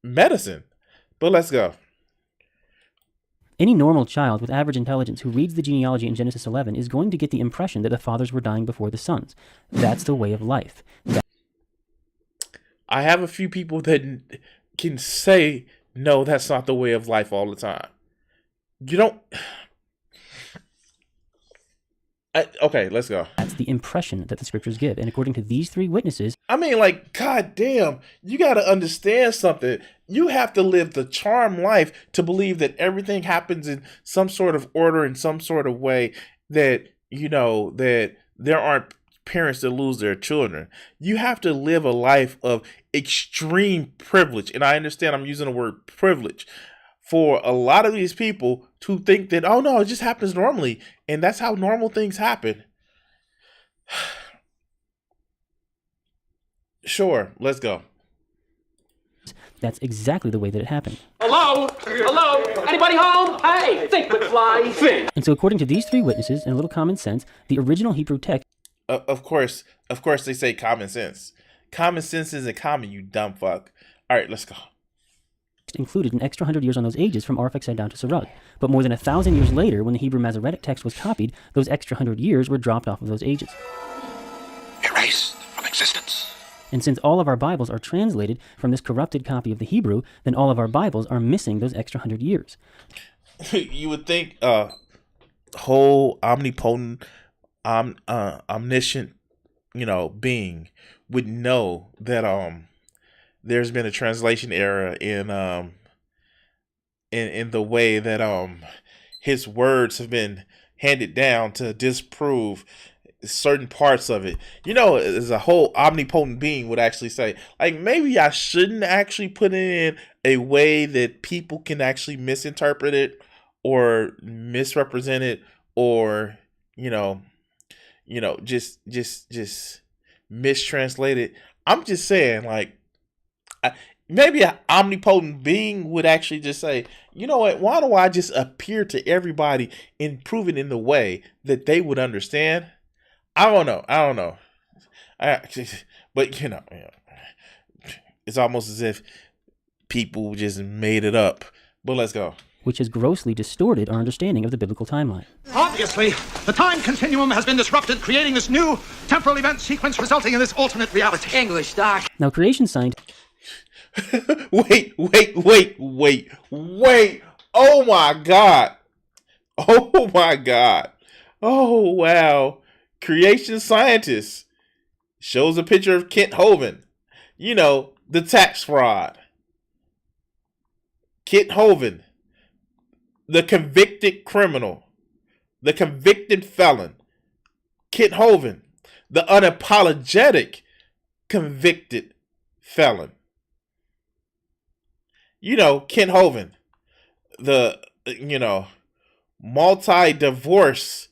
[SPEAKER 3] medicine. But let's go.
[SPEAKER 4] Any normal child with average intelligence who reads the genealogy in Genesis 11 is going to get the impression that the fathers were dying before the sons. That's the way of life.
[SPEAKER 3] I have a few people that can say, no, that's not the way of life all the time. You don't... Okay, let's go.
[SPEAKER 4] That's the impression that the scriptures give. And according to these three witnesses...
[SPEAKER 3] I mean, like, goddamn, you got to understand something. You have to live the charmed life to believe that everything happens in some sort of order, in some sort of way, that, that there aren't parents that lose their children. You have to live a life of extreme privilege. And I understand I'm using the word privilege for a lot of these people to think that, oh no, it just happens normally. And that's how normal things happen. Sure, let's go.
[SPEAKER 4] That's exactly the way that it happened.
[SPEAKER 5] Hello? Hello? Anybody home? Hey, think, McFly, think.
[SPEAKER 4] And so according to these three witnesses and a little common sense, the original Hebrew text...
[SPEAKER 3] Of course they say common sense. Common sense isn't common, you dumb fuck. All right, let's go.
[SPEAKER 4] Included an extra 100 years on those ages from Arphaxad down to Sirach. But more than 1,000 years later, when the Hebrew Masoretic text was copied, those extra 100 years were dropped off of those ages.
[SPEAKER 6] Erased from existence.
[SPEAKER 4] And since all of our Bibles are translated from this corrupted copy of the Hebrew, then all of our Bibles are missing those extra 100 years.
[SPEAKER 3] You would think whole omnipotent, omniscient, being would know that there's been a translation error in the way that his words have been handed down to disprove certain parts of it. As a whole omnipotent being would actually say, like, maybe I shouldn't actually put it in a way that people can actually misinterpret it or misrepresent it, or just mistranslate it. I'm just saying, like, maybe an omnipotent being would actually just say, you know what, why don't I just appear to everybody and prove it in the way that they would understand? I don't know. But, it's almost as if people just made it up. But let's go.
[SPEAKER 4] Which has grossly distorted our understanding of the biblical timeline.
[SPEAKER 6] Obviously, the time continuum has been disrupted, creating this new temporal event sequence resulting in this alternate reality.
[SPEAKER 5] English, Doc.
[SPEAKER 4] Now, creation scientists...
[SPEAKER 3] Wait. Oh my God. Oh, wow. Creation scientist shows a picture of Kent Hovind. You know, the tax fraud. Kent Hovind, the convicted criminal, the convicted felon. Kent Hovind, the unapologetic convicted felon. You know, Kent Hovind, the, multi-divorce,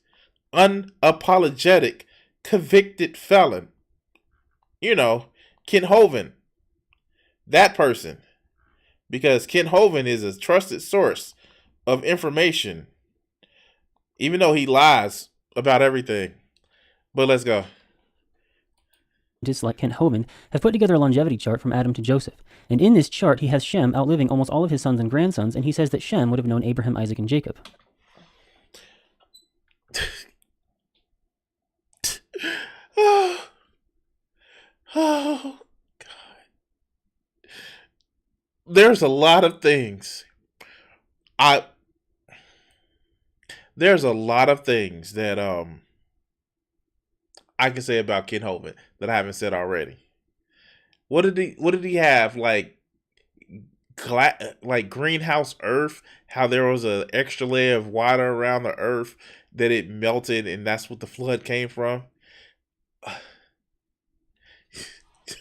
[SPEAKER 3] unapologetic convicted felon. You know, Kent Hovind, that person. Because Kent Hovind is a trusted source of information, even though he lies about everything. But let's go.
[SPEAKER 4] Just like Kent Hovind, have put together a longevity chart from Adam to Joseph. And in this chart, he has Shem outliving almost all of his sons and grandsons, and he says that Shem would have known Abraham, Isaac, and Jacob.
[SPEAKER 3] Oh, God. There's a lot of things. There's a lot of things that I can say about Kent Hovind that I haven't said already. What did he have, like greenhouse Earth? How there was an extra layer of water around the Earth that it melted, and that's what the flood came from.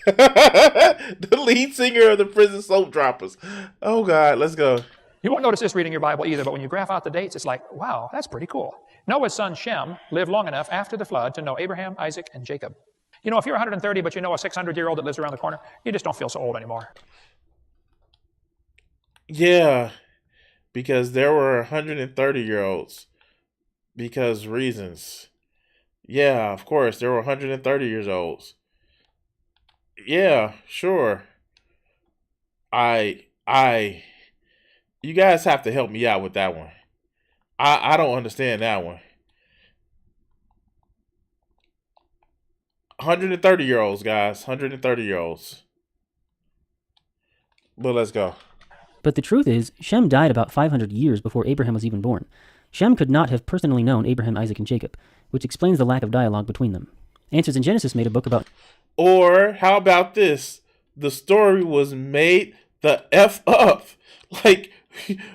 [SPEAKER 3] The lead singer of the Prison Soap Droppers. Oh God, let's go.
[SPEAKER 6] You won't notice this reading your Bible either, but when you graph out the dates, it's like, wow, that's pretty cool. Noah's son Shem lived long enough after the flood to know Abraham, Isaac, and Jacob. You know, if you're 130, but you know a 600-year-old that lives around the corner, you just don't feel so old anymore.
[SPEAKER 3] Yeah, because there were 130-year-olds. Because reasons. Yeah, of course, there were 130 years olds. Yeah, sure. I you guys have to help me out with that one. I don't understand that one. 130-year-olds, guys. 130-year-olds. But let's go.
[SPEAKER 4] But the truth is, Shem died about 500 years before Abraham was even born. Shem could not have personally known Abraham, Isaac, and Jacob, which explains the lack of dialogue between them. Answers in Genesis made a book about...
[SPEAKER 3] Or, how about this? The story was made the F up. Like,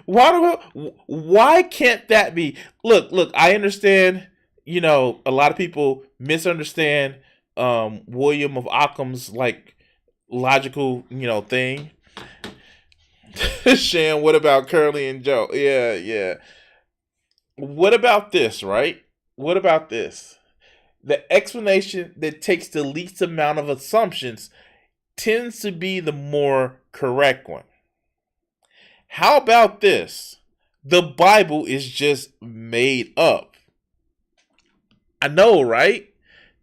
[SPEAKER 3] why can't that be? Look, I understand, a lot of people misunderstand William of Occam's, like, logical, thing. Shan, what about Curly and Joe? Yeah. What about this, right? What about this? The explanation that takes the least amount of assumptions tends to be the more correct one. How about this? The Bible is just made up. I know, right?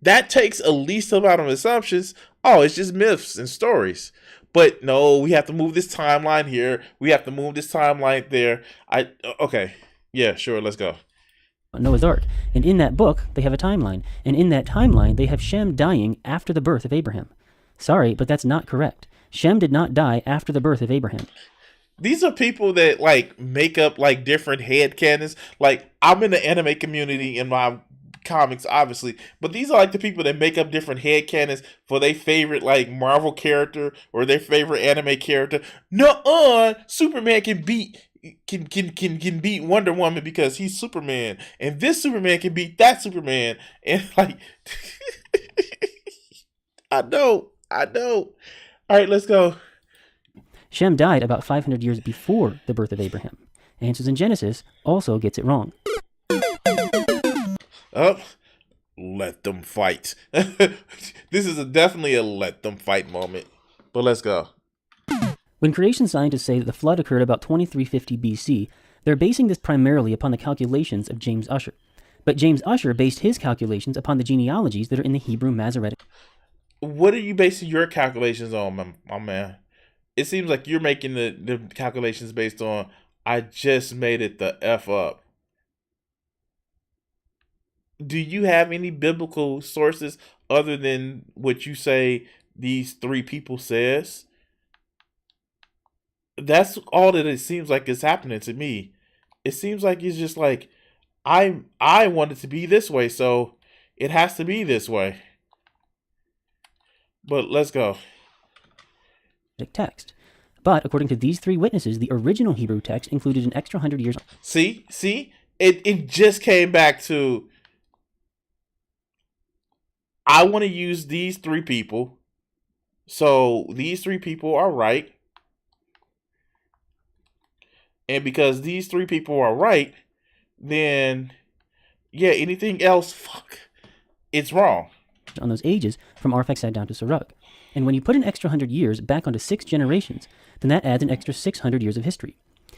[SPEAKER 3] That takes a least amount of assumptions. Oh, it's just myths and stories. But no, we have to move this timeline here. We have to move this timeline there. Okay. Yeah, sure, let's go.
[SPEAKER 4] Noah's Ark. And in that book, they have a timeline. And in that timeline, they have Shem dying after the birth of Abraham. Sorry, but that's not correct. Shem did not die after the birth of Abraham.
[SPEAKER 3] These are people that, like, make up, like, different headcanons. Like, I'm in the anime community in my comics, obviously. But these are, like, the people that make up different headcanons for their favorite, like, Marvel character or their favorite anime character. Nuh-uh! Superman can beat Wonder Woman because he's Superman, and this Superman can beat that Superman, and like, I know. All right, let's go.
[SPEAKER 4] Shem died about 500 years before the birth of Abraham. Answers in Genesis also gets it wrong.
[SPEAKER 3] Let them fight. This is definitely a let them fight moment. But let's go.
[SPEAKER 4] When creation scientists say that the flood occurred about 2350 BC, they're basing this primarily upon the calculations of James Ussher. But James Ussher based his calculations upon the genealogies that are in the Hebrew Masoretic.
[SPEAKER 3] What are you basing your calculations on, my man? It seems like you're making the calculations based on, I just made it the F up. Do you have any biblical sources other than what you say these three people says? That's all that it seems like is happening to me. It seems like it's just like, I want it to be this way, so it has to be this way. But let's go.
[SPEAKER 4] Text. But according to these three witnesses, the original Hebrew text included an extra 100 years.
[SPEAKER 3] See? It just came back to, I want to use these three people. So these three people are right. And because these three people are right, then yeah, anything else, it's wrong.
[SPEAKER 4] On those ages from Arphaxad down to Sarug. And when you put an extra 100 years back onto 6 generations, then that adds an extra 600 years of history.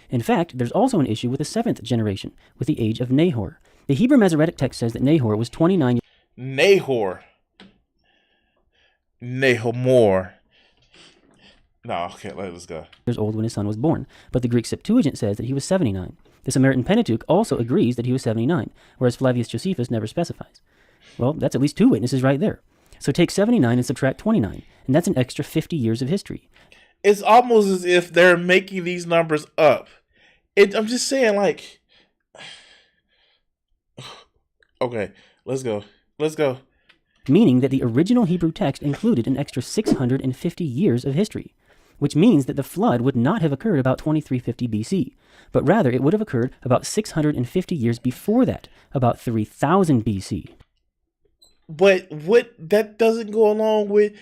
[SPEAKER 4] In fact, there's also an issue with the 7th generation, with the age of Nahor. The Hebrew Masoretic text says that Nahor was 29
[SPEAKER 3] Nahor. No, okay, let's go.
[SPEAKER 4] years old when his son was born, but the Greek Septuagint says that he was 79. The Samaritan Pentateuch also agrees that he was 79, whereas Flavius Josephus never specifies. Well, that's at least 2 witnesses right there. So take 79 and subtract 29, and that's an extra 50 years of history.
[SPEAKER 3] It's almost as if they're making these numbers up. I'm just saying, like, okay, let's go.
[SPEAKER 4] Meaning that the original Hebrew text included an extra 650 years of history, which means that the flood would not have occurred about 2350 BC, but rather it would have occurred about 650 years before that, about 3000 BC.
[SPEAKER 3] But that doesn't go along with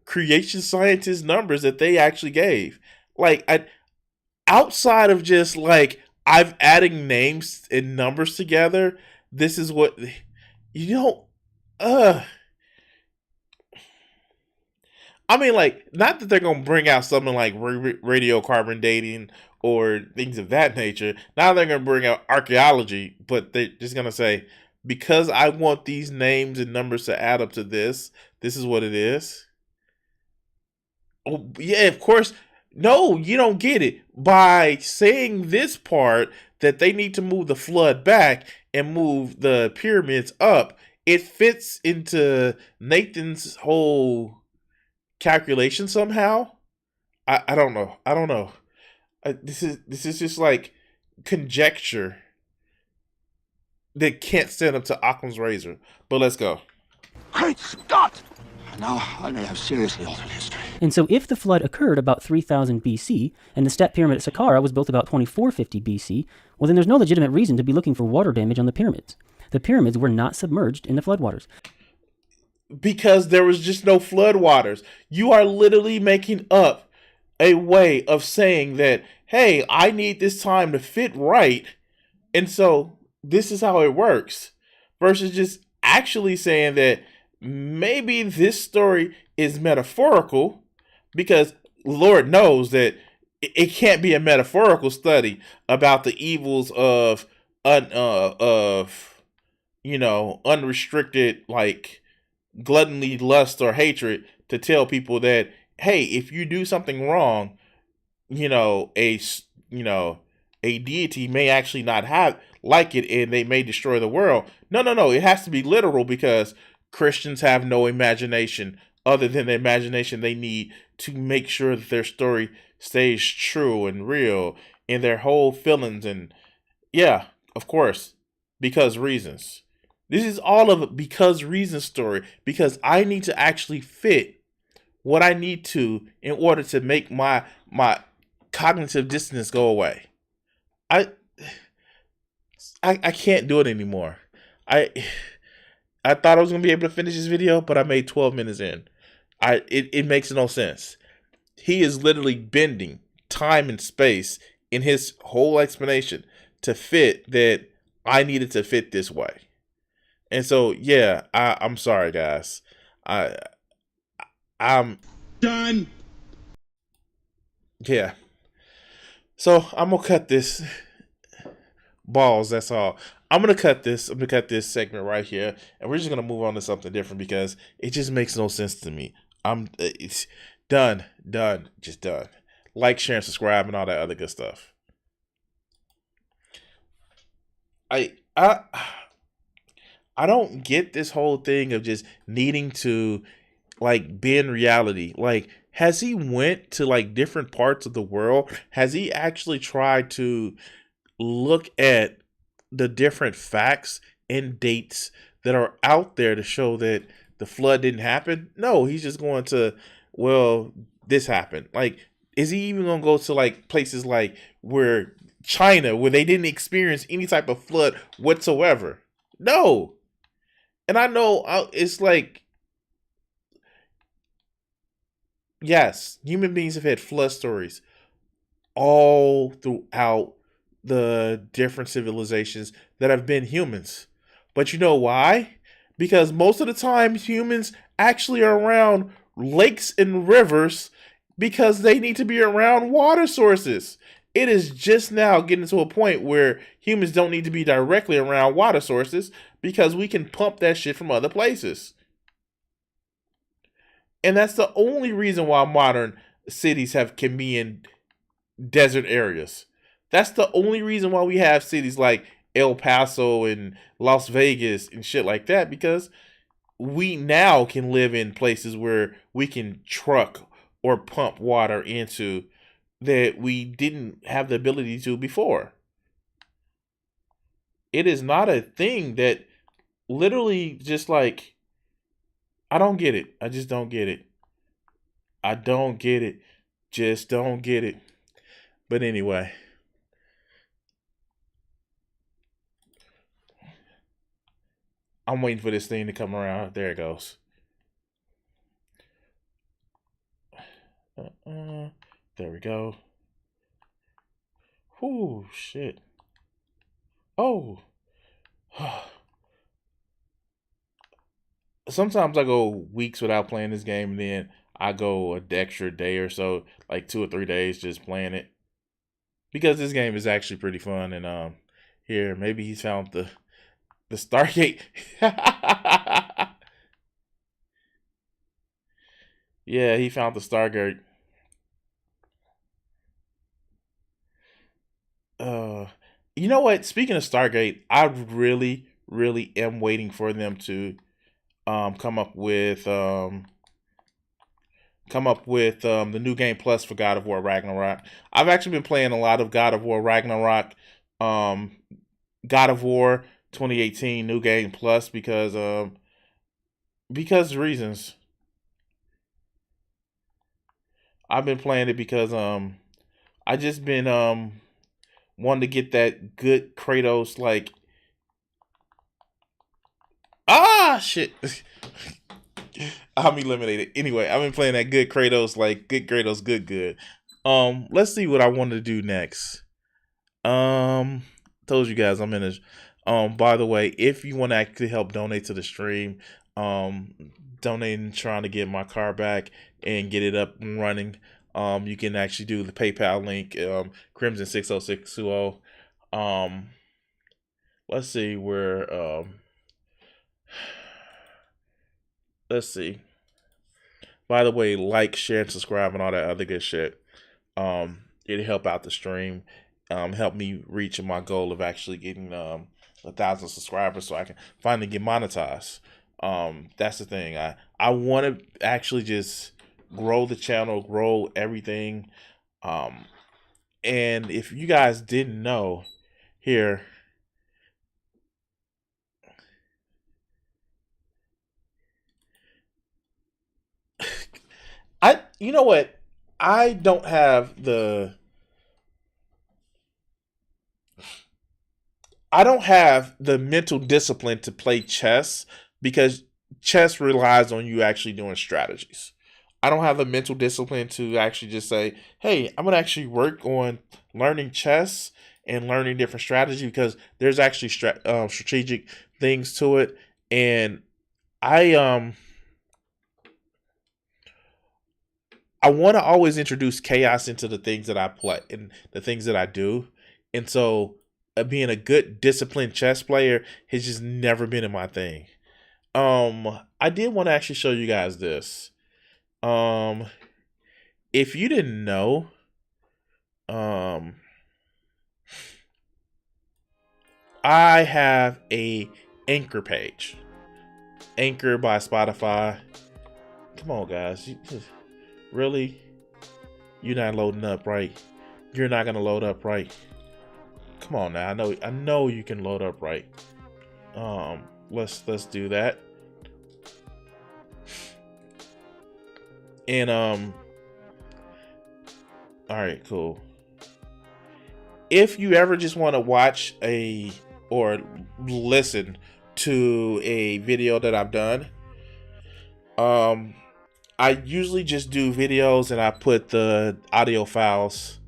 [SPEAKER 3] creation scientist numbers that they actually gave. Like, outside of just like I've adding names and numbers together, this is what I mean, like, not that they're going to bring out something like radiocarbon dating or things of that nature. Now they're going to bring out archaeology, but they're just going to say, because I want these names and numbers to add up to this is what it is. Oh, yeah, of course. No, you don't get it. By saying this part that they need to move the flood back and move the pyramids up, it fits into Nathan's whole calculation somehow. I don't know. This is just like conjecture that can't stand up to Occam's razor. But let's go.
[SPEAKER 7] Great Scott! Now I may have seriously altered history.
[SPEAKER 4] And so if the flood occurred about 3000 BC, and the step pyramid at Saqqara was built about 2450 BC, well then there's no legitimate reason to be looking for water damage on the pyramids. The pyramids were not submerged in the floodwaters.
[SPEAKER 3] Because there was just no floodwaters. You are literally making up a way of saying that, hey, I need this time to fit right, and so this is how it works. Versus just actually saying that maybe this story is metaphorical, because Lord knows that it can't be a metaphorical study about the evils of unrestricted, like, gluttony, lust, or hatred, to tell people that, hey, if you do something wrong, a deity may actually not have like it, and they may destroy the world. No. It has to be literal, because Christians have no imagination other than the imagination they need to make sure that their story stays true and real in their whole feelings. And yeah, of course, because reasons. This is all of a because reason story, because I need to actually fit what I need to in order to make my cognitive dissonance go away. I can't do it anymore. I thought I was gonna be able to finish this video, but I made 12 minutes in. It makes no sense. He is literally bending time and space in his whole explanation to fit that I needed to fit this way. And so, yeah, I'm sorry, guys. I'm
[SPEAKER 7] Done.
[SPEAKER 3] Yeah. So I'm gonna cut this. Balls, that's all. I'm gonna cut this segment right here, and we're just gonna move on to something different, because it just makes no sense to me. It's done, just done. Like, share, and subscribe, and all that other good stuff. I don't get this whole thing of just needing to, like, bend reality. Like, has he went to, like, different parts of the world? Has he actually tried to look at the different facts and dates that are out there to show that the flood didn't happen. No, he's just going to, well, this happened. Like, is he even going to go to like places like where China, where they didn't experience any type of flood whatsoever? No. And I know it's like, yes, human beings have had flood stories all throughout the different civilizations that have been humans. But you know why? Because most of the time humans actually are around lakes and rivers because they need to be around water sources. It is just now getting to a point where humans don't need to be directly around water sources because we can pump that shit from other places. And that's the only reason why modern cities can be in desert areas. That's the only reason why we have cities like El Paso and Las Vegas and shit like that, because we now can live in places where we can truck or pump water into that we didn't have the ability to before. It is not a thing that literally just like, I don't get it. I just don't get it. I don't get it. Just don't get it. But anyway. I'm waiting for this thing to come around. There it goes. There we go. Whoo, shit. Oh. Sometimes I go weeks without playing this game, and then I go an extra day or so, like 2 or 3 days just playing it. Because this game is actually pretty fun, and here, maybe he's found the Stargate. Yeah, he found the Stargate. You know what? Speaking of Stargate, I really, really am waiting for them to come up with the new game plus for God of War Ragnarok. I've actually been playing a lot of God of War Ragnarok, God of War 2018 new game plus because reasons. I've been playing it because I just been wanting to get that good Kratos, like, shit. I'm eliminated. Anyway, I've been playing that good Kratos, like good Kratos, good. Let's see what I want to do next. Told you guys I'm in a by the way, if you want to actually help donate to the stream, donating, trying to get my car back and get it up and running, you can actually do the PayPal link, Crimson 60620. Let's see where let's see. By the way, like, share, and subscribe, and all that other good shit. It'll help out the stream. Help me reach my goal of actually getting 1,000 subscribers so I can finally get monetized. That's the thing. I want to actually just grow the channel, grow everything. And if you guys didn't know, here, you know what? I don't have the mental discipline to play chess because chess relies on you actually doing strategies. I don't have the mental discipline to actually just say, hey, I'm going to actually work on learning chess and learning different strategy because there's actually strategic things to it. And I want to always introduce chaos into the things that I play and the things that I do. And so being a good disciplined chess player has just never been in my thing. I did want to actually show you guys this. If you didn't know, I have a Anchor page. Anchor by Spotify. Come on, guys. Really? You're not loading up, right? You're not going to load up, right? Come on now. I know you can load up right. Let's do that. And all right, cool. If you ever just want to watch or listen to a video that I've done, I usually just do videos and I put the audio files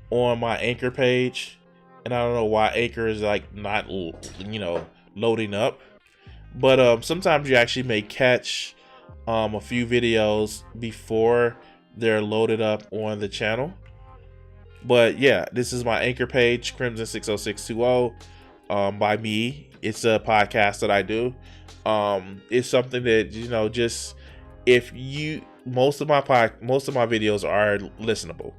[SPEAKER 3] on my Anchor page, and I don't know why Anchor is like not loading up, but sometimes you actually may catch a few videos before they're loaded up on the channel. But yeah, this is my Anchor page, Crimson 60620, by me. It's a podcast that I do. It's something that just if you most of my videos are listenable.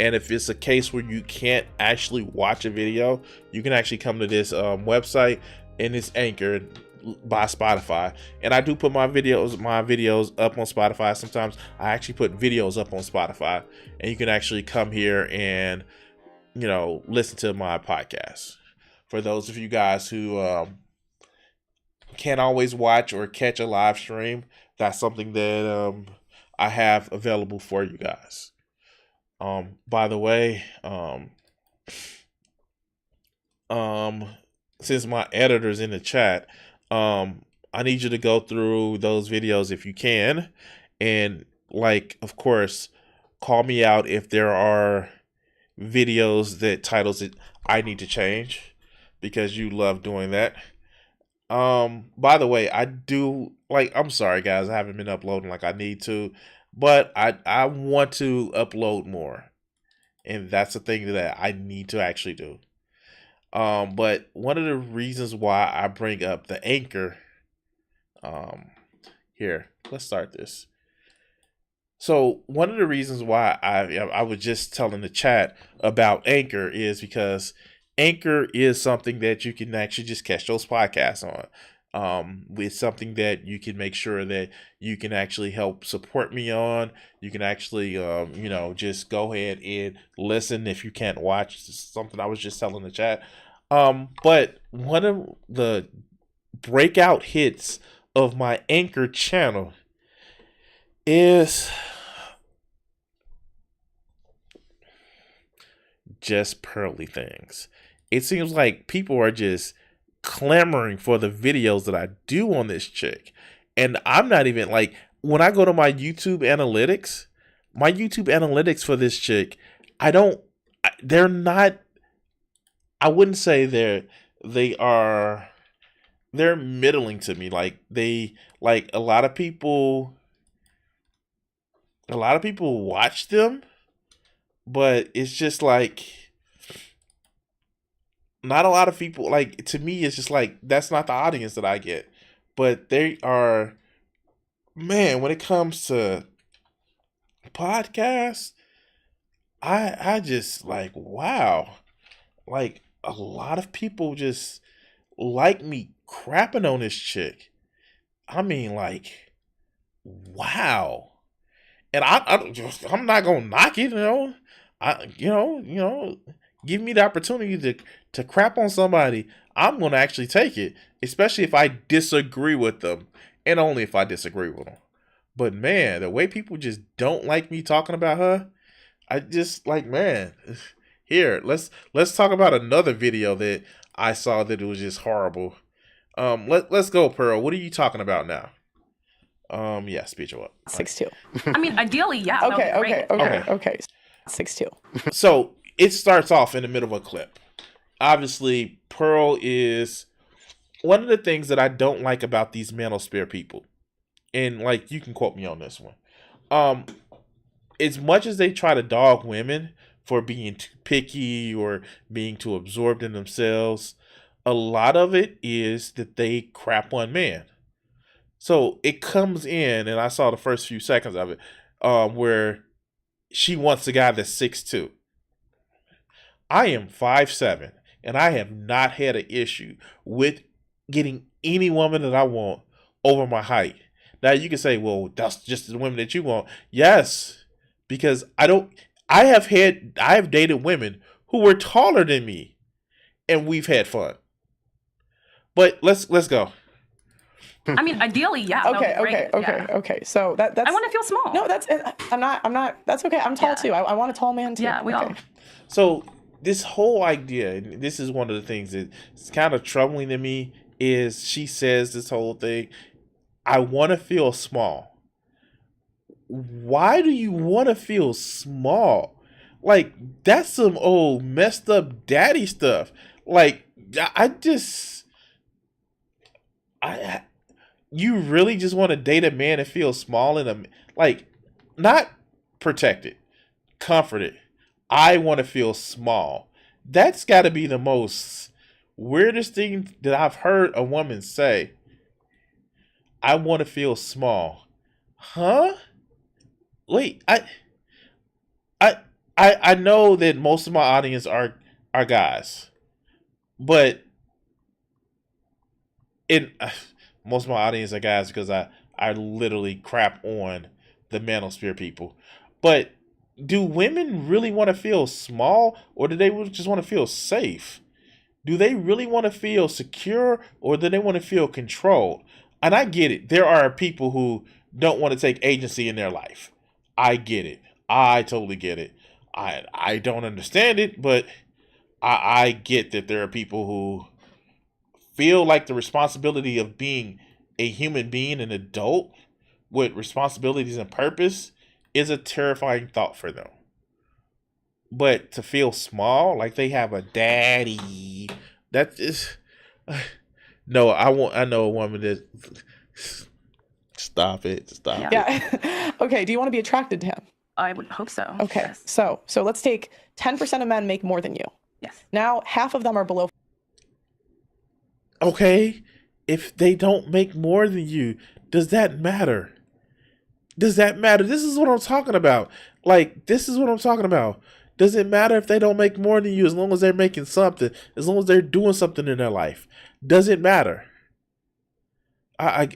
[SPEAKER 3] And if it's a case where you can't actually watch a video, you can actually come to this website, and it's anchored by Spotify. And I do put my videos up on Spotify. Sometimes I actually put videos up on Spotify, and you can actually come here and listen to my podcast. For those of you guys who can't always watch or catch a live stream, that's something that I have available for you guys. By the way, since my editor's in the chat, I need you to go through those videos if you can, and of course, call me out if there are videos that titles that I need to change, because you love doing that. By the way, I'm sorry guys, I haven't been uploading like I need to, but I want to upload more, and that's the thing that I need to actually do. But one of the reasons why I bring up the Anchor, here, let's start this. So one of the reasons why I was just telling the chat about Anchor is because Anchor is something that you can actually just catch those podcasts on. It's something that you can make sure that you can actually help support me on. You can actually, just go ahead and listen if you can't watch. Something I was just telling the chat. But one of the breakout hits of my Anchor channel is just pearly things. It seems like people are just clamoring for the videos that I do on this chick. And I'm not even when I go to my YouTube analytics for this chick, they're not, I wouldn't say they're middling to me. A lot of people watch them, but it's just not a lot of people, to me, it's just that's not the audience that I get. But they are, man, when it comes to podcasts, I just wow. A lot of people just like me crapping on this chick. I mean, wow. And I'm not gonna knock it, give me the opportunity to crap on somebody. I'm gonna actually take it, especially if I disagree with them, and only if I disagree with them. But man, the way people just don't like me talking about her, I just man. Here, let's talk about another video that I saw that it was just horrible. Let's go, Pearl. What are you talking about now? Yeah, speech or what?
[SPEAKER 8] 6'2".
[SPEAKER 9] I mean, ideally, yeah.
[SPEAKER 8] Okay. 6'2".
[SPEAKER 3] So it starts off in the middle of a clip. Obviously, Pearl is one of the things that I don't like about these manosphere people. And you can quote me on this one. As much as they try to dog women for being too picky or being too absorbed in themselves, a lot of it is that they crap on men. So it comes in, and I saw the first few seconds of it, where she wants a guy that's 6'2". I am 5'7", and I have not had an issue with getting any woman that I want over my height. Now you can say, well, that's just the women that you want. Yes, because I have dated women who were taller than me, and we've had fun. But let's go.
[SPEAKER 9] I mean, ideally, yeah. that would be great, yeah.
[SPEAKER 8] Okay. So that's.
[SPEAKER 9] I want to feel small.
[SPEAKER 8] No, that's. I'm not. That's okay. I'm tall too. I want a tall man too.
[SPEAKER 9] Yeah, we all.
[SPEAKER 3] So this whole idea, and this is one of the things that's kind of troubling to me, is she says this whole thing, I want to feel small. Why do you want to feel small? Like, that's some old messed up daddy stuff. Like, you really just want to date a man and feel small not protected, comforted. I want to feel small. That's got to be the most weirdest thing that I've heard a woman say. I want to feel small. Huh? Wait, I know that most of my audience are guys, but most of my audience are guys because I literally crap on the manosphere people. But do women really want to feel small, or do they just want to feel safe? Do they really want to feel secure, or do they want to feel controlled? And I get it. There are people who don't want to take agency in their life. I get it. I totally get it. I don't understand it, but I get that there are people who feel like the responsibility of being a human being, an adult with responsibilities and purpose, is a terrifying thought for them. But to feel small, like they have a daddy, that is no. I know a woman that. Stop it.
[SPEAKER 8] Yeah. Okay. Do you want to be attracted to him?
[SPEAKER 9] I would hope so.
[SPEAKER 8] Okay.
[SPEAKER 9] Yes.
[SPEAKER 8] So let's take 10% of men make more than you.
[SPEAKER 9] Yes.
[SPEAKER 8] Now half of them are below.
[SPEAKER 3] Okay. If they don't make more than you, does that matter? Does that matter? This is what I'm talking about. This is what I'm talking about. Does it matter if they don't make more than you, as long as they're making something, as long as they're doing something in their life? Does it matter? All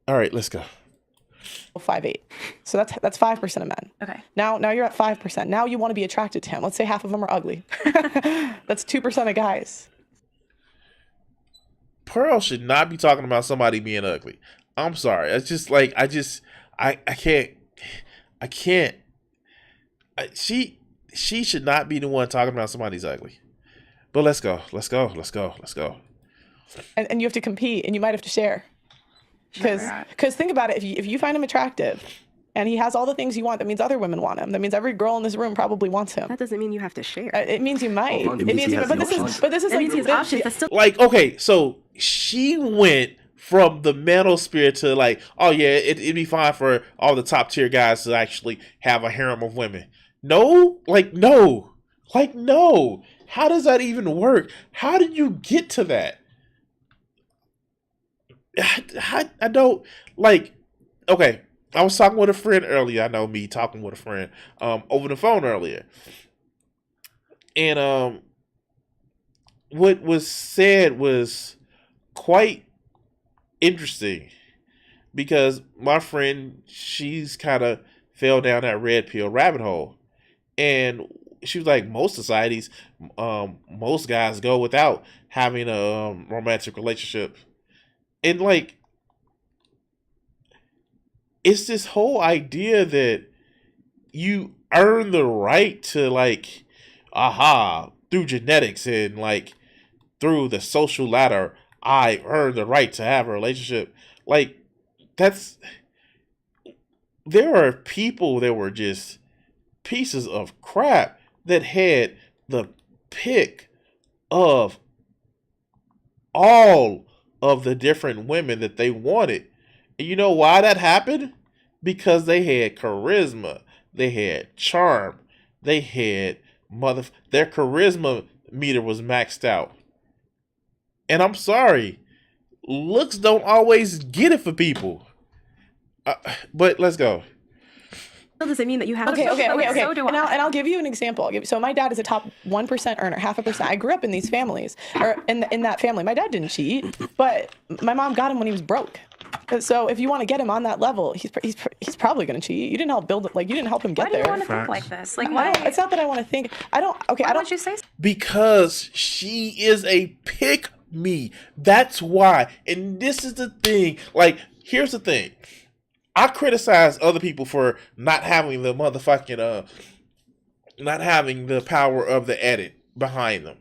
[SPEAKER 3] right, let's go.
[SPEAKER 8] 5'8". So that's 5% of men.
[SPEAKER 9] Okay.
[SPEAKER 8] Now you're at 5%. Now you want to be attracted to him. Let's say half of them are ugly. That's 2% of guys.
[SPEAKER 3] Pearl should not be talking about somebody being ugly. I'm sorry. It's just I can't. She should not be the one talking about somebody's ugly. But let's go.
[SPEAKER 8] And you have to compete, and you might have to share. Because think about it, if you find him attractive and he has all the things you want, that means other women want him. That means every girl in this room probably wants him.
[SPEAKER 10] That doesn't mean you have to share.
[SPEAKER 8] It means you might.
[SPEAKER 10] But this is
[SPEAKER 3] like, okay, so she went from the manosphere to oh yeah, it'd be fine for all the top tier guys to actually have a harem of women. No. How does that even work? How did you get to that? I don't okay, I was talking with a friend earlier. I know me talking with a friend over the phone earlier. And what was said was quite interesting, because my friend, she's kind of fell down that red pill rabbit hole. And she was like, most societies, most guys go without having a romantic relationship. And it's this whole idea that you earn the right to through genetics and through the social ladder, I earned the right to have a relationship. There are people that were just pieces of crap that had the pick of all of the different women that they wanted. And you know why that happened? Because they had charisma, they had charm, they had their charisma meter was maxed out. And I'm sorry, looks don't always get it for people. But let's go.
[SPEAKER 10] Does it mean that you have
[SPEAKER 8] Okay.
[SPEAKER 10] So do
[SPEAKER 8] and I'll give you an example. So my dad is a top 1% earner, 0.5%. I grew up in these families, or in that family. My dad didn't cheat, but my mom got him when he was broke. So if you want to get him on that level, he's probably going to cheat. You didn't help build it. Like, you didn't help him get there.
[SPEAKER 9] Why do you want to think like this? Like,
[SPEAKER 8] why? It's not that I want to think. I don't. Okay,
[SPEAKER 9] why
[SPEAKER 8] I don't.
[SPEAKER 9] Would you say?
[SPEAKER 3] Because she is a pick me. That's why. And this is the thing. Like, here's the thing. I criticize other people for not having the motherfucking not having the power of the edit behind them.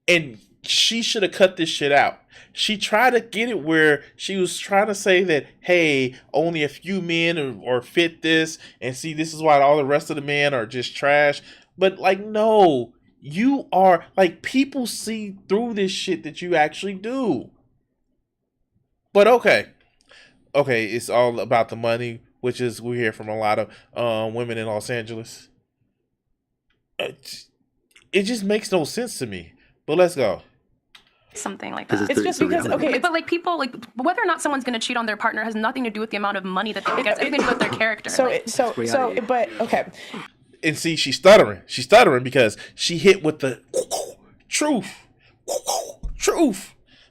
[SPEAKER 3] And she should have cut this shit out. She tried to get it where she was trying to say that, hey, only a few men are fit this, and see, this is why all the rest of the men are just trash. But, like, no, you are, like, people see through this shit that you actually do. But okay, it's all about the money, which is, we hear from a lot of women in Los Angeles. It just makes no sense to me. But let's go.
[SPEAKER 9] Something like that.
[SPEAKER 8] It's just because, okay.
[SPEAKER 9] But like people, like whether or not someone's going to cheat on their partner has nothing to do with the amount of money that they get. It's everything to do with their character.
[SPEAKER 8] But okay.
[SPEAKER 3] And see, she's stuttering. She's stuttering because she hit with the truth.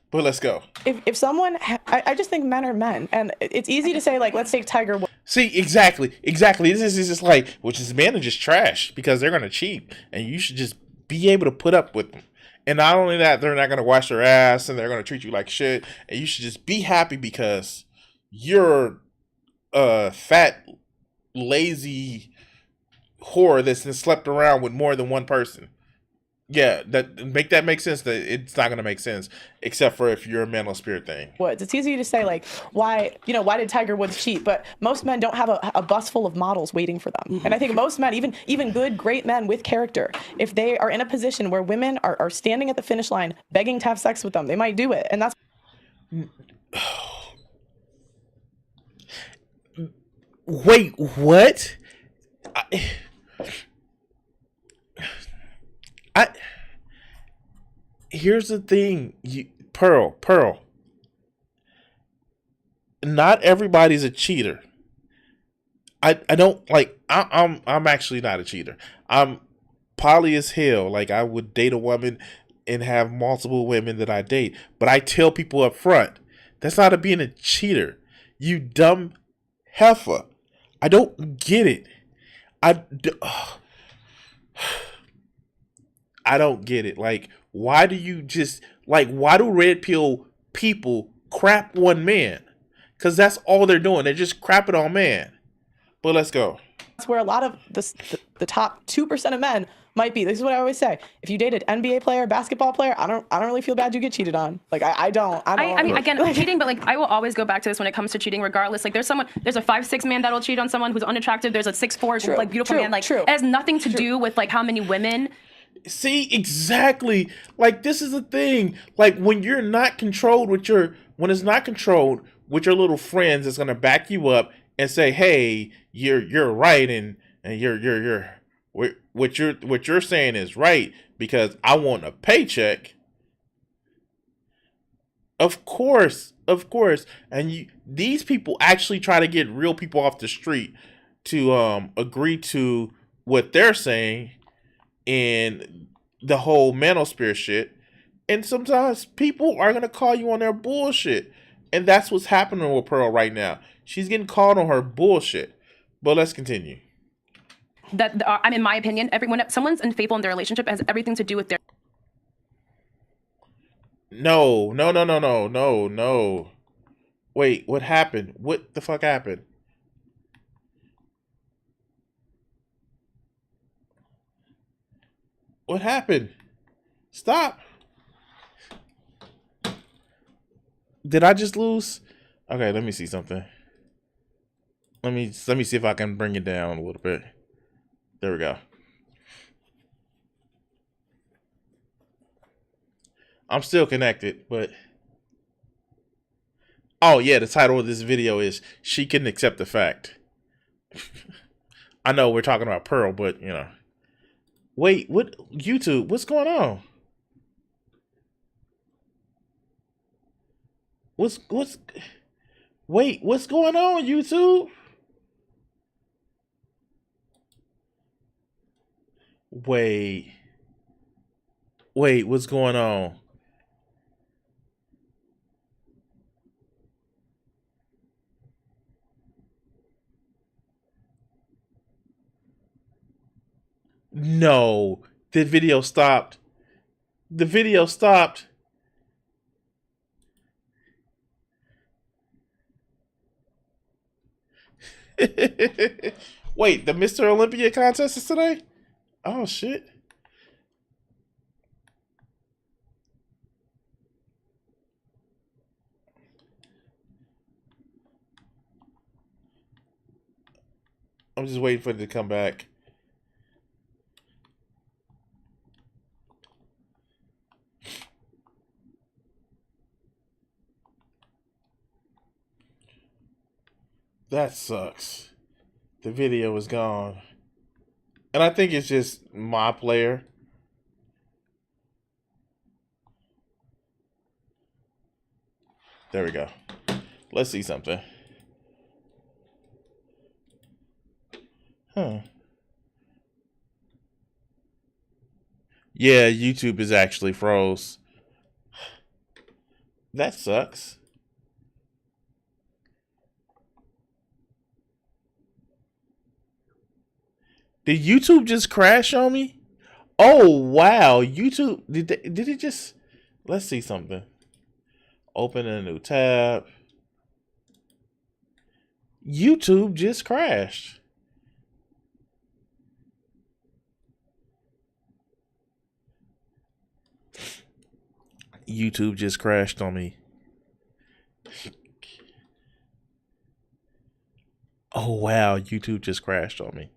[SPEAKER 3] But let's go.
[SPEAKER 8] If someone, I just think men are men, and it's easy to say, like, let's take Tiger Woods.
[SPEAKER 3] See, exactly. This is just like, which is, men are just trash because they're gonna cheat, and you should just be able to put up with them. And not only that, they're not gonna wash their ass, and they're gonna treat you like shit, and you should just be happy because you're a fat, lazy whore that's been slept around with more than one person. Yeah, that make sense. That it's not gonna make sense except for if you're a mental spirit thing.
[SPEAKER 8] It's easy to say, like, why did Tiger Woods cheat? But most men don't have a bus full of models waiting for them. And I think most men, even good, great men with character, if they are in a position where women are standing at the finish line begging to have sex with them, they might do it. And that's.
[SPEAKER 3] Wait, what? Here's the thing, Pearl. Not everybody's a cheater. I don't like. I'm actually not a cheater. I'm poly as hell. Like, I would date a woman and have multiple women that I date. But I tell people up front, that's not being a cheater. You dumb heifer. I don't get it. I don't get it. Like, why do you just, like, why do red pill people crap one man? Because that's all they're doing. They're just crapping on man. But let's go.
[SPEAKER 8] That's where a lot of the top 2% of men might be. This is what I always say. If you date an NBA player, basketball player, I don't really feel bad you get cheated on. Like, I don't.
[SPEAKER 9] I mean, again, I'm cheating, but like, I will always go back to this when it comes to cheating, regardless. Like, there's a 5'6" man that'll cheat on someone who's unattractive. There's a 6'4" like beautiful man. Like, it has nothing to do with like how many women.
[SPEAKER 3] See, exactly. Like, this is the thing. Like, when you're not controlled when it's not controlled with your little friends, it's gonna back you up and say, "Hey, you're right," and what you're saying is right because I want a paycheck. Of course, and these people actually try to get real people off the street to agree to what they're saying. And the whole manosphere shit. And sometimes people are going to call you on their bullshit. And that's what's happening with Pearl right now. She's getting called on her bullshit. But let's continue.
[SPEAKER 9] In my opinion, when someone's unfaithful in their relationship, it has everything to do with their...
[SPEAKER 3] No. Wait, what happened? What the fuck happened? What happened? Stop. Did I just lose? Okay, let me see something. Let me see if I can bring it down a little bit. There we go. I'm still connected, but oh yeah, the title of this video is "She Couldn't Accept the Fact." I know we're talking about Pearl, but you know. Wait, what? YouTube, what's going on? Wait, what's going on, YouTube? Wait, what's going on? No, the video stopped. The video stopped. Wait, the Mr. Olympia contest is today? Oh, shit. I'm just waiting for it to come back. That sucks. The video is gone. And I think it's just my player. There we go. Let's see something. Huh. Yeah, YouTube is actually froze. That sucks. Did YouTube just crash on me? Oh, wow. YouTube, did it just... Let's see something. Open a new tab. YouTube just crashed. YouTube just crashed on me. Oh, wow. YouTube just crashed on me.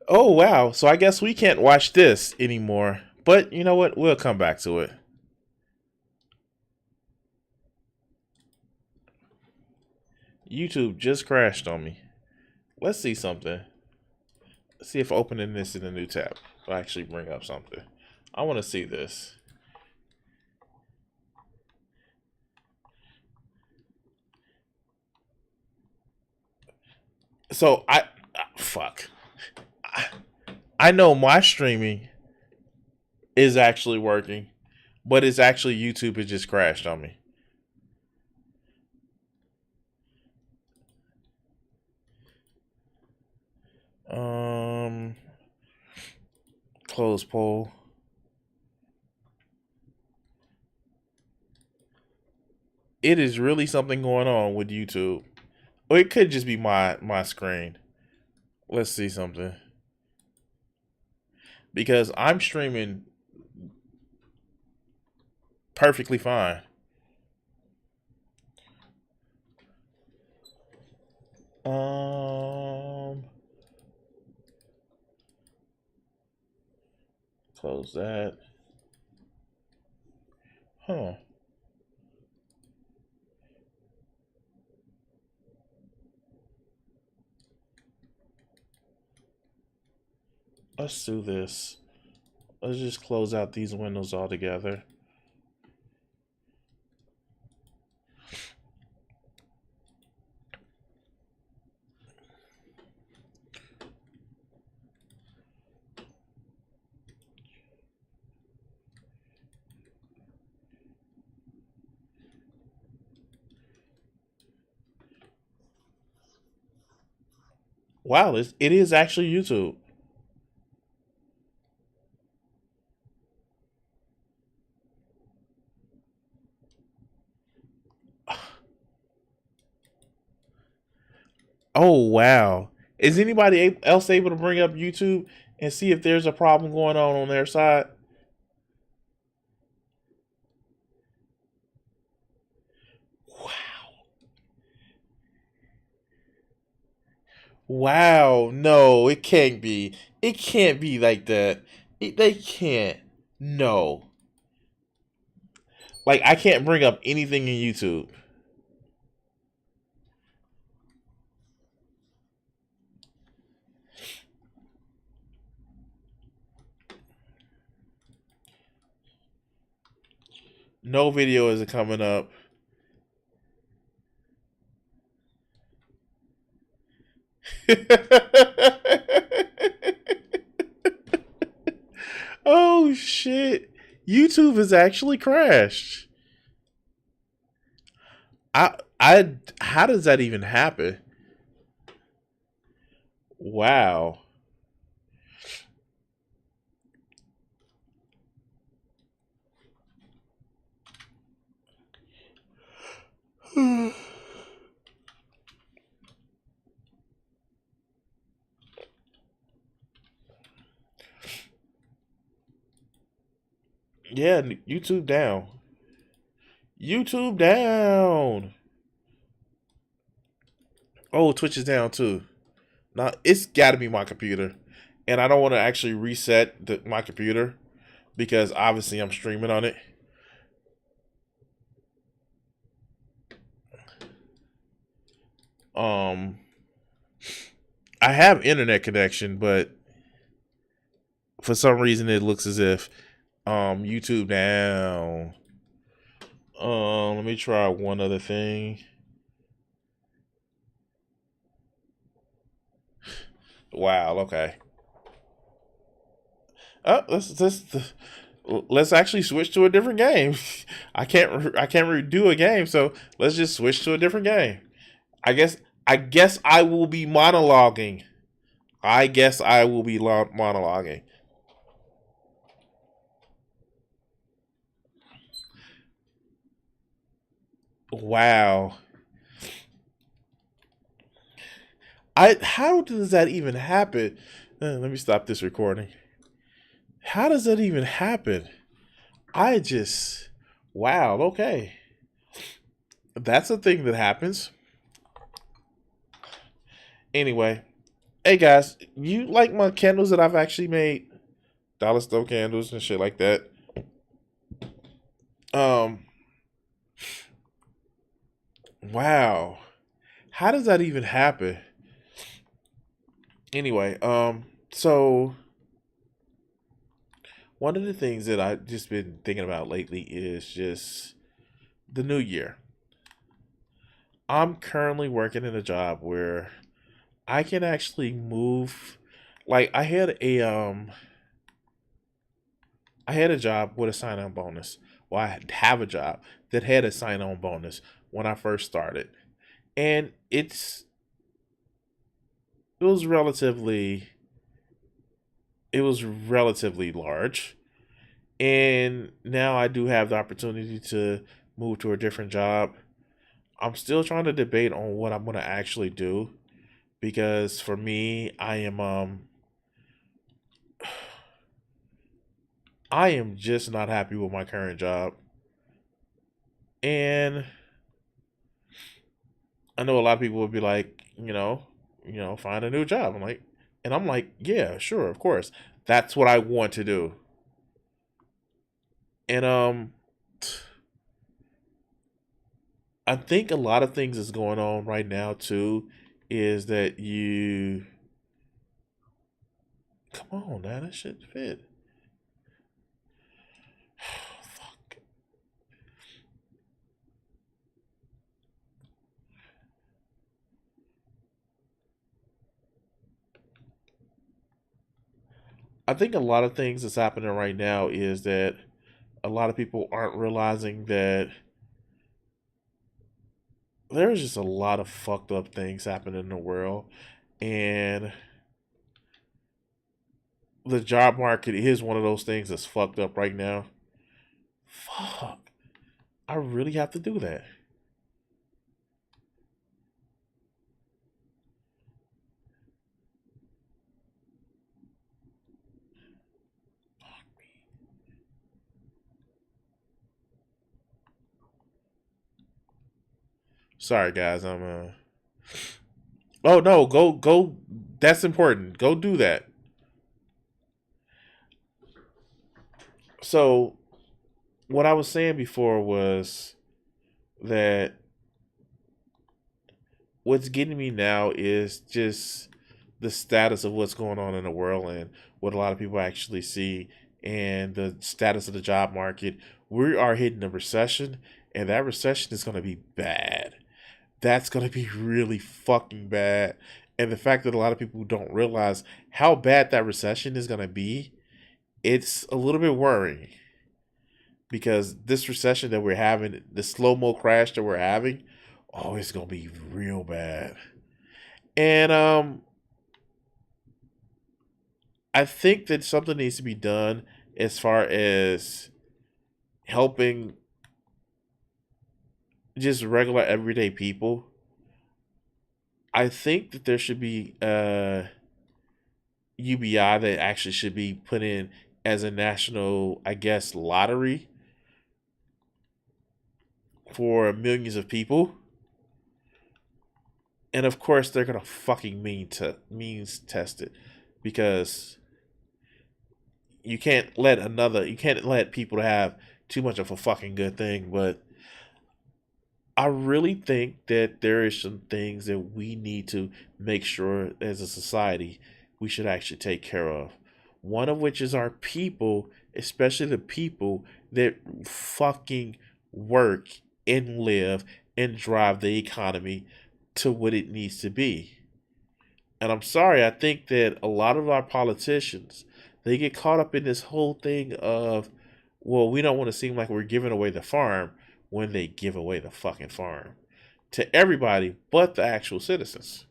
[SPEAKER 3] Oh, wow. So I guess we can't watch this anymore. But you know what? We'll come back to it. YouTube just crashed on me. Let's see something. Let's see if opening this in a new tab will actually bring up something. I want to see this. So fuck. I know my streaming is actually working, but it's actually YouTube has just crashed on me. Close poll. It is really something going on with YouTube. Or it could just be my screen. Let's see something. Because I'm streaming perfectly fine. Close that. Huh. Let's do this. Let's just close out these windows altogether. Wow, it is actually YouTube. Oh, wow. Is anybody else able to bring up YouTube and see if there's a problem going on their side? Wow, no, it can't be. It can't be like that. They can't. No. Like, I can't bring up anything in YouTube. No video is coming up. Oh shit. YouTube has actually crashed. How does that even happen? Wow. Yeah, YouTube down. YouTube down. Oh, Twitch is down too. Now it's got to be my computer, and I don't want to actually reset my computer because obviously I'm streaming on it. I have internet connection, but for some reason it looks as if YouTube down. Let me try one other thing. Wow, okay. Oh, let's actually switch to a different game. I can't redo a game, so let's just switch to a different game. I guess I will be monologuing. Monologuing. Wow. How does that even happen? Let me stop this recording. How does that even happen? Wow, okay. That's a thing that happens. Anyway, hey guys, you like my candles that I've actually made? Dollar store candles and shit like that. Wow. How does that even happen? Anyway, so one of the things that I've just been thinking about lately is just the new year. I'm currently working in a job where I can actually move. Like I had a job with a sign-on bonus. Well, I have a job that had a sign-on bonus when I first started, and it was relatively large. And now I do have the opportunity to move to a different job. I'm still trying to debate on what I'm going to actually do, because for me, I am just not happy with my current job. And I know a lot of people would be like, find a new job. I'm like, yeah, sure, of course. That's what I want to do. And I think a lot of things is going on right now too, is that come on, man, that shit fit. Fuck. I think a lot of things that's happening right now is that a lot of people aren't realizing that there's just a lot of fucked up things happening in the world, and the job market is one of those things that's fucked up right now. Fuck. I really have to do that. Sorry guys, I'm Oh no, go that's important. Go do that. So what I was saying before was that what's getting me now is just the status of what's going on in the world and what a lot of people actually see, and the status of the job market. We are hitting a recession, and that recession is going to be bad. That's going to be really fucking bad. And the fact that a lot of people don't realize how bad that recession is going to be it's a little bit worrying because this recession that we're having, the slow-mo crash that we're having, oh, it's gonna be real bad. And I think that something needs to be done as far as helping just regular everyday people. I think that there should be UBI that actually should be put in as a national, I guess, lottery for millions of people. And of course, they're gonna fucking means test it because you can't let people have too much of a fucking good thing. But I really think that there is some things that we need to make sure as a society we should actually take care of. One of which is our people, especially the people that fucking work and live and drive the economy to what it needs to be. And I'm sorry, I think that a lot of our politicians, they get caught up in this whole thing of, well, we don't want to seem like we're giving away the farm when they give away the fucking farm to everybody but the actual citizens.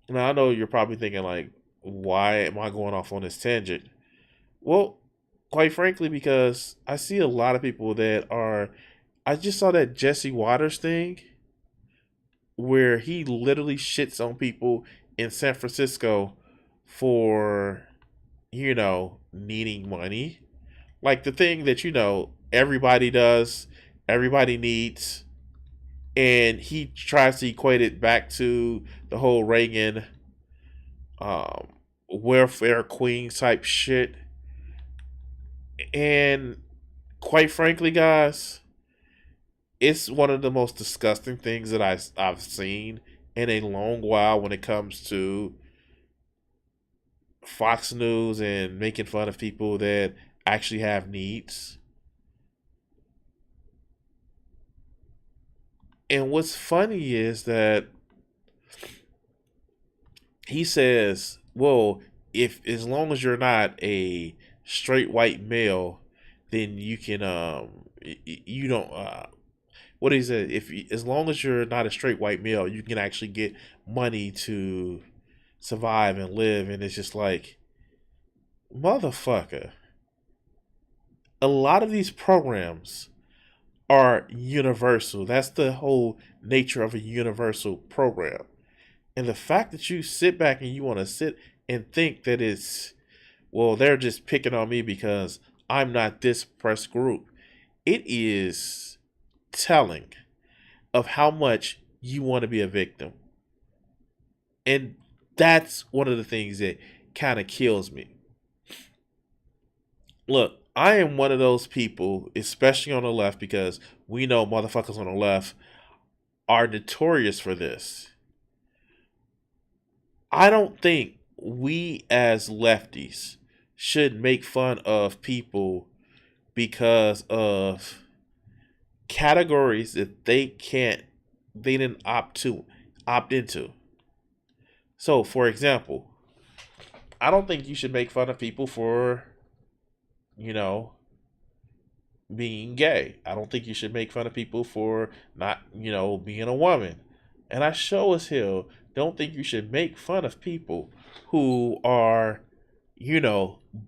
[SPEAKER 3] Now, I know you're probably thinking, like, why am I going off on this tangent? Well, quite frankly, because I see a lot of people that are. I just saw that Jesse Waters thing where he literally shits on people in San Francisco for, needing money. Like the thing that, everybody does, everybody needs. And he tries to equate it back to the whole Reagan welfare queen type shit. And quite frankly, guys, it's one of the most disgusting things that I've seen in a long while when it comes to Fox News and making fun of people that actually have needs. And what's funny is that he says, well, if as long as you're not a straight white male, then you can you don't what he said, if as long as you're not a straight white male, you can actually get money to survive and live. And it's just like, motherfucker, a lot of these programs are universal. That's the whole nature of a universal program. And the fact that you sit back and you want to sit and think that it's, well, they're just picking on me because I'm not this press group, it is telling of how much you want to be a victim. And that's one of the things that kind of kills me. Look, I am one of those people, especially on the left, because we know motherfuckers on the left are notorious for this. I don't think we as lefties should make fun of people because of categories that they didn't opt into. So, for example, I don't think you should make fun of people for, being gay. I don't think you should make fun of people for not, being a woman. And I sure as hell don't think you should make fun of people who are,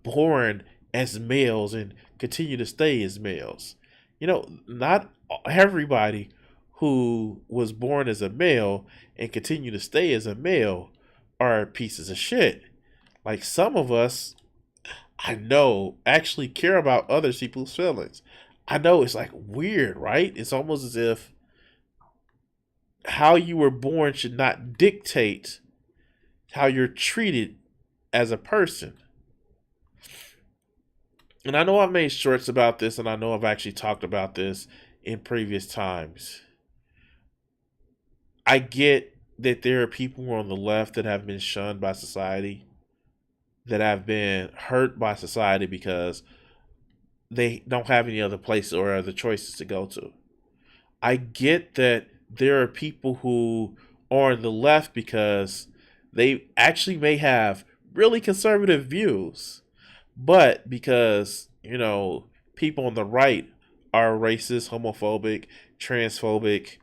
[SPEAKER 3] born as males and continue to stay as males. Not everybody who was born as a male and continue to stay as a male are pieces of shit. Like some of us, I know, actually care about other people's feelings. I know it's like weird, right? It's almost as if how you were born should not dictate how you're treated as a person. And I know I've made shorts about this, and I know I've actually talked about this in previous times. I get that there are people on the left that have been shunned by society, that have been hurt by society because they don't have any other place or other choices to go to. I get that there are people who are on the left because they actually may have really conservative views. But because, you know, people on the right are racist, homophobic, transphobic,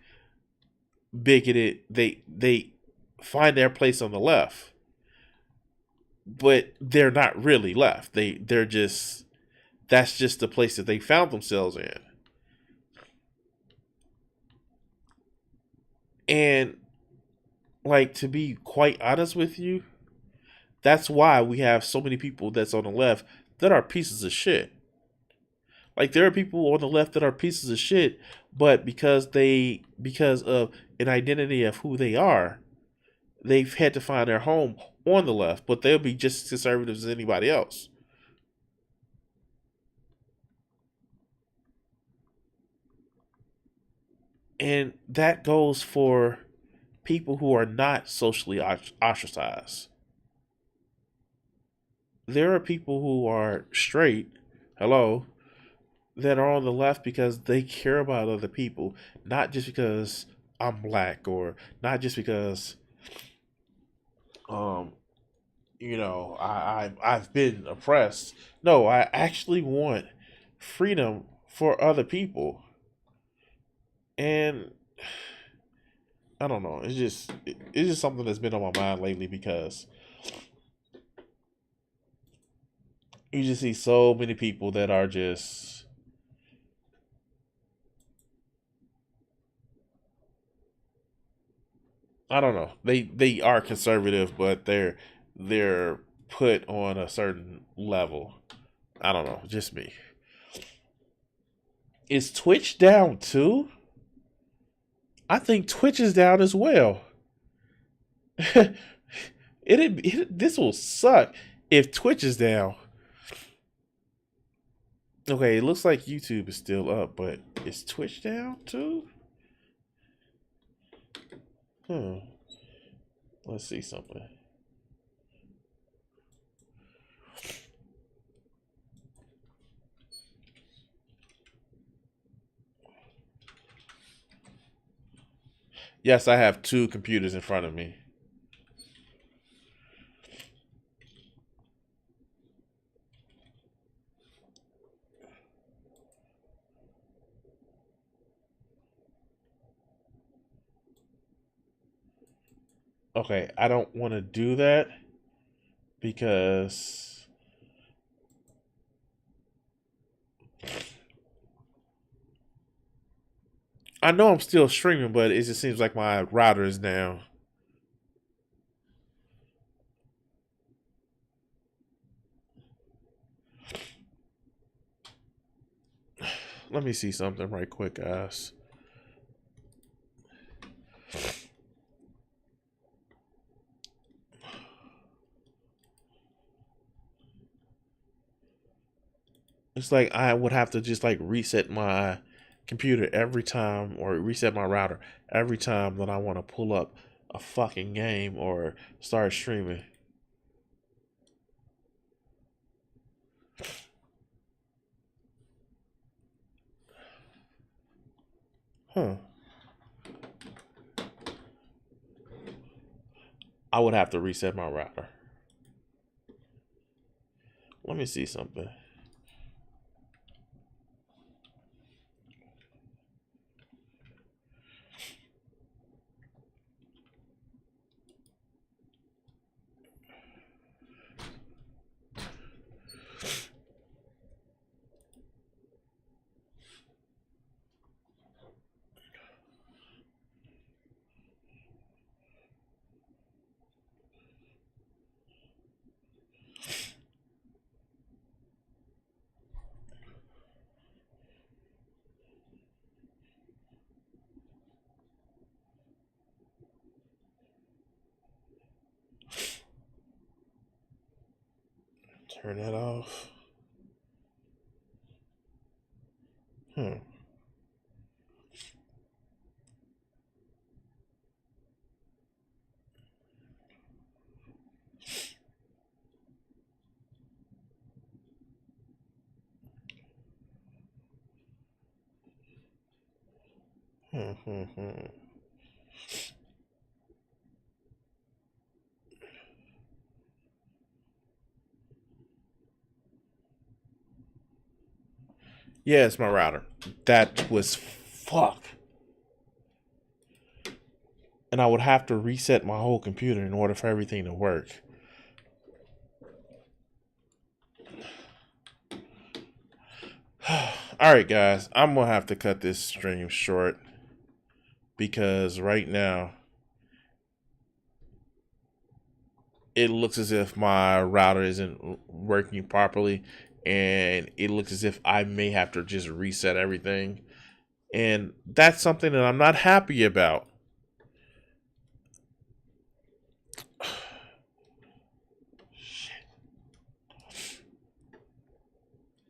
[SPEAKER 3] bigoted, they find their place on the left. But they're not really left. They're just, that's just the place that they found themselves in. And like, to be quite honest with you, that's why we have so many people that's on the left that are pieces of shit. Like, there are people on the left that are pieces of shit, but because of an identity of who they are, they've had to find their home on the left, but they'll be just as conservative as anybody else. And that goes for people who are not socially ostracized. There are people who are straight, hello, that are on the left because they care about other people, not just because I'm black, or not just because you know, I've been oppressed. No, I actually want freedom for other people. And I don't know, it's just something that's been on my mind lately, because you just see so many people that are just, I don't know. They are conservative, but they're put on a certain level. I don't know, just me. Is Twitch down too? I think Twitch is down as well. This will suck if Twitch is down. Okay, it looks like YouTube is still up, but is Twitch down too? Let's see something. Yes, I have two computers in front of me. Okay, I don't want to do that because I know I'm still streaming, but it just seems like my router is down. Let me see something right quick, guys. It's like I would have to just like reset my computer every time, or reset my router every time that I want to pull up a fucking game or start streaming. Huh. I would have to reset my router. Let me see something. Turn that off. Hmm. Hmm. Yeah, it's my router. That was fuck. And I would have to reset my whole computer in order for everything to work. All right, guys. I'm going to have to cut this stream short because right now it looks as if my router isn't working properly, and it looks as if I may have to just reset everything. And that's something that I'm not happy about.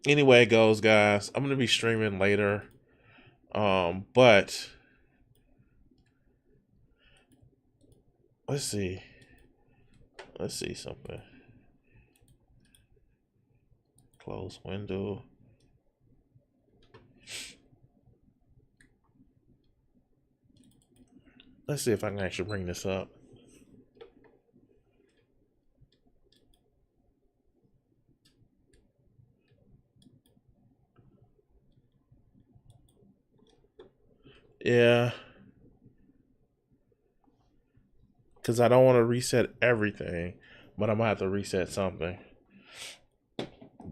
[SPEAKER 3] Anyway, it goes, guys. I'm going to be streaming later. But let's see. Let's see something. Close window. Let's see if I can actually bring this up. Yeah. Because I don't want to reset everything, but I'm going to have to reset something.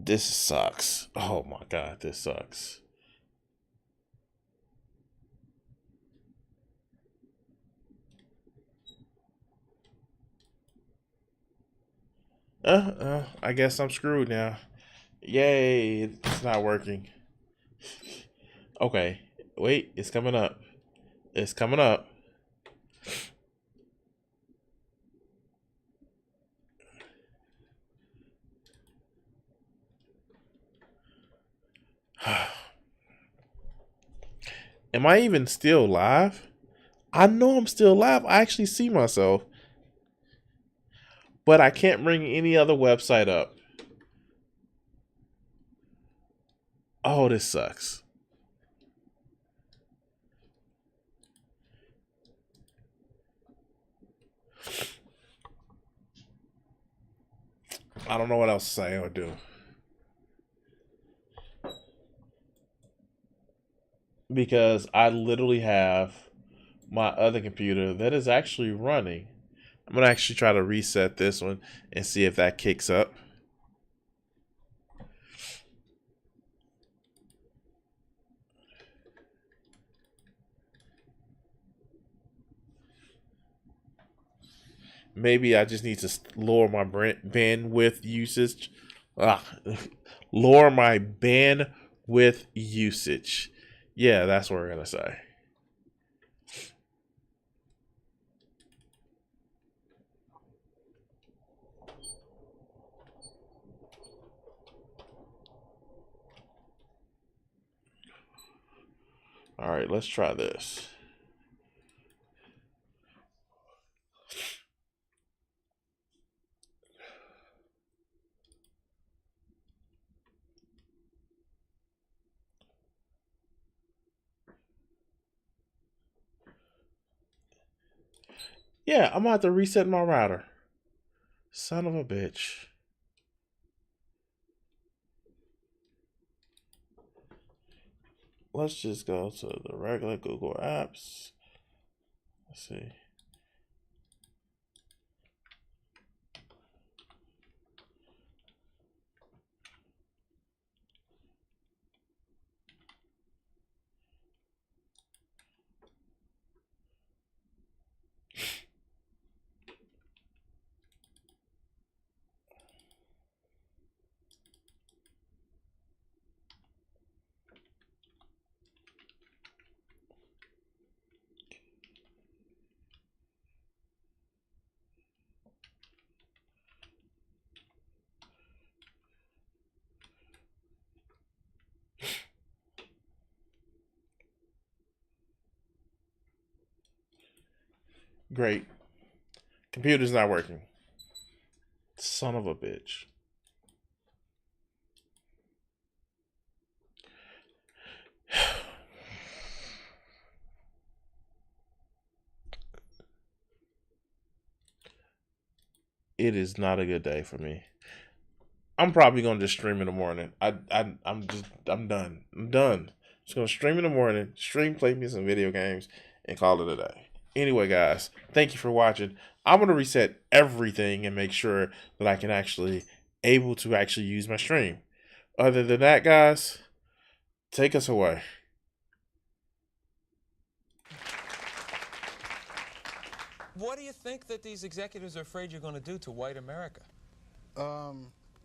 [SPEAKER 3] This sucks. Oh my God, this sucks. I guess I'm screwed now. Yay, it's not working. Okay, wait, it's coming up. It's coming up. Am I even still live? I know I'm still live. I actually see myself. But I can't bring any other website up. Oh, this sucks. I don't know what else to say or do. Because I literally have my other computer that is actually running. I'm going to actually try to reset this one and see if that kicks up. Maybe I just need to lower my bandwidth usage. Lower my bandwidth usage. Yeah, that's what we're going to say. All right, let's try this. Yeah, I'm gonna have to reset my router. Son of a bitch. Let's just go to the regular Google Apps. Let's see. Great. Computer's not working. Son of a bitch. It is not a good day for me. I'm probably gonna just stream in the morning. I'm done. I'm done. Just gonna stream in the morning, play me some video games, and call it a day. Anyway, guys, thank you for watching. I'm gonna reset everything and make sure that I can actually use my stream. Other than that, guys, take us away.
[SPEAKER 1] What do you think that these executives are afraid you're going to do to white America?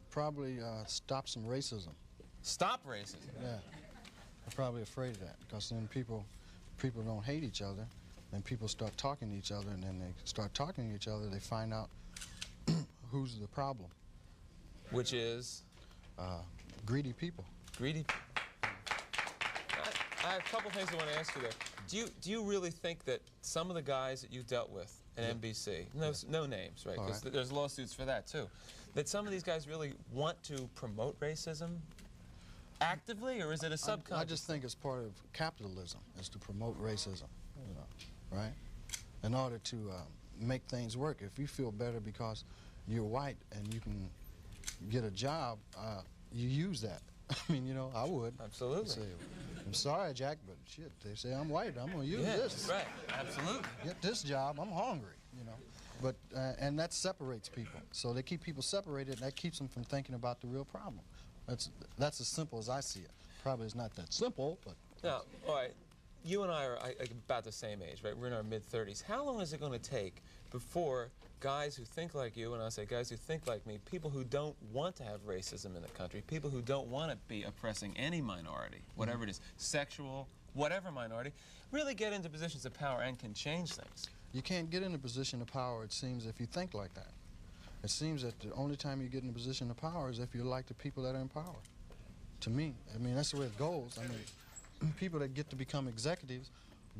[SPEAKER 2] Probably stop some racism.
[SPEAKER 1] Stop racism?
[SPEAKER 2] Yeah. They're probably afraid of that because then people don't hate each other. Then people start talking to each other, and then they start talking to each other. They find out who's the problem.
[SPEAKER 1] Which is?
[SPEAKER 2] Greedy people.
[SPEAKER 1] Greedy. I have a couple things I want to ask you there. Do you really think that some of the guys that you dealt with at NBC, no names, right? Because there's lawsuits for that too, that some of these guys really want to promote racism actively, or is it a subconscious?
[SPEAKER 2] I just think it's part of capitalism, is to promote racism, you know, right? In order to make things work. If you feel better because you're white and you can get a job, you use that. I mean, you know, I would.
[SPEAKER 1] Absolutely.
[SPEAKER 2] Say, I'm sorry, Jack, but shit, they say I'm white. I'm going to use this.
[SPEAKER 1] Right. Absolutely.
[SPEAKER 2] Get this job. I'm hungry, you know. But, and that separates people. So they keep people separated, and that keeps them from thinking about the real problem. That's as simple as I see it. Probably it's not that simple, but...
[SPEAKER 1] Now, all right, you and I are about the same age, right? We're in our mid-30s. How long is it going to take before guys who think like you, and I say guys who think like me, people who don't want to have racism in the country, people who don't want to be oppressing any minority, whatever it is, sexual, whatever minority, really get into positions of power and can change things?
[SPEAKER 2] You can't get in a position of power, it seems, if you think like that. It seems that the only time you get in a position of power is if you're like the people that are in power. To me, I mean, that's the way it goes. I mean, people that get to become executives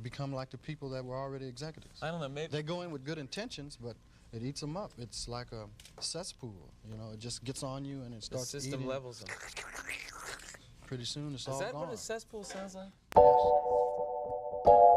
[SPEAKER 2] become like the people that were already executives.
[SPEAKER 1] I don't know, maybe...
[SPEAKER 2] They go in with good intentions, but it eats them up. It's like a cesspool, you know. It just gets on you and it starts
[SPEAKER 1] the system
[SPEAKER 2] eating.
[SPEAKER 1] levels them.
[SPEAKER 2] Pretty soon it's all gone.
[SPEAKER 1] Is that what a cesspool sounds like?
[SPEAKER 2] Yes.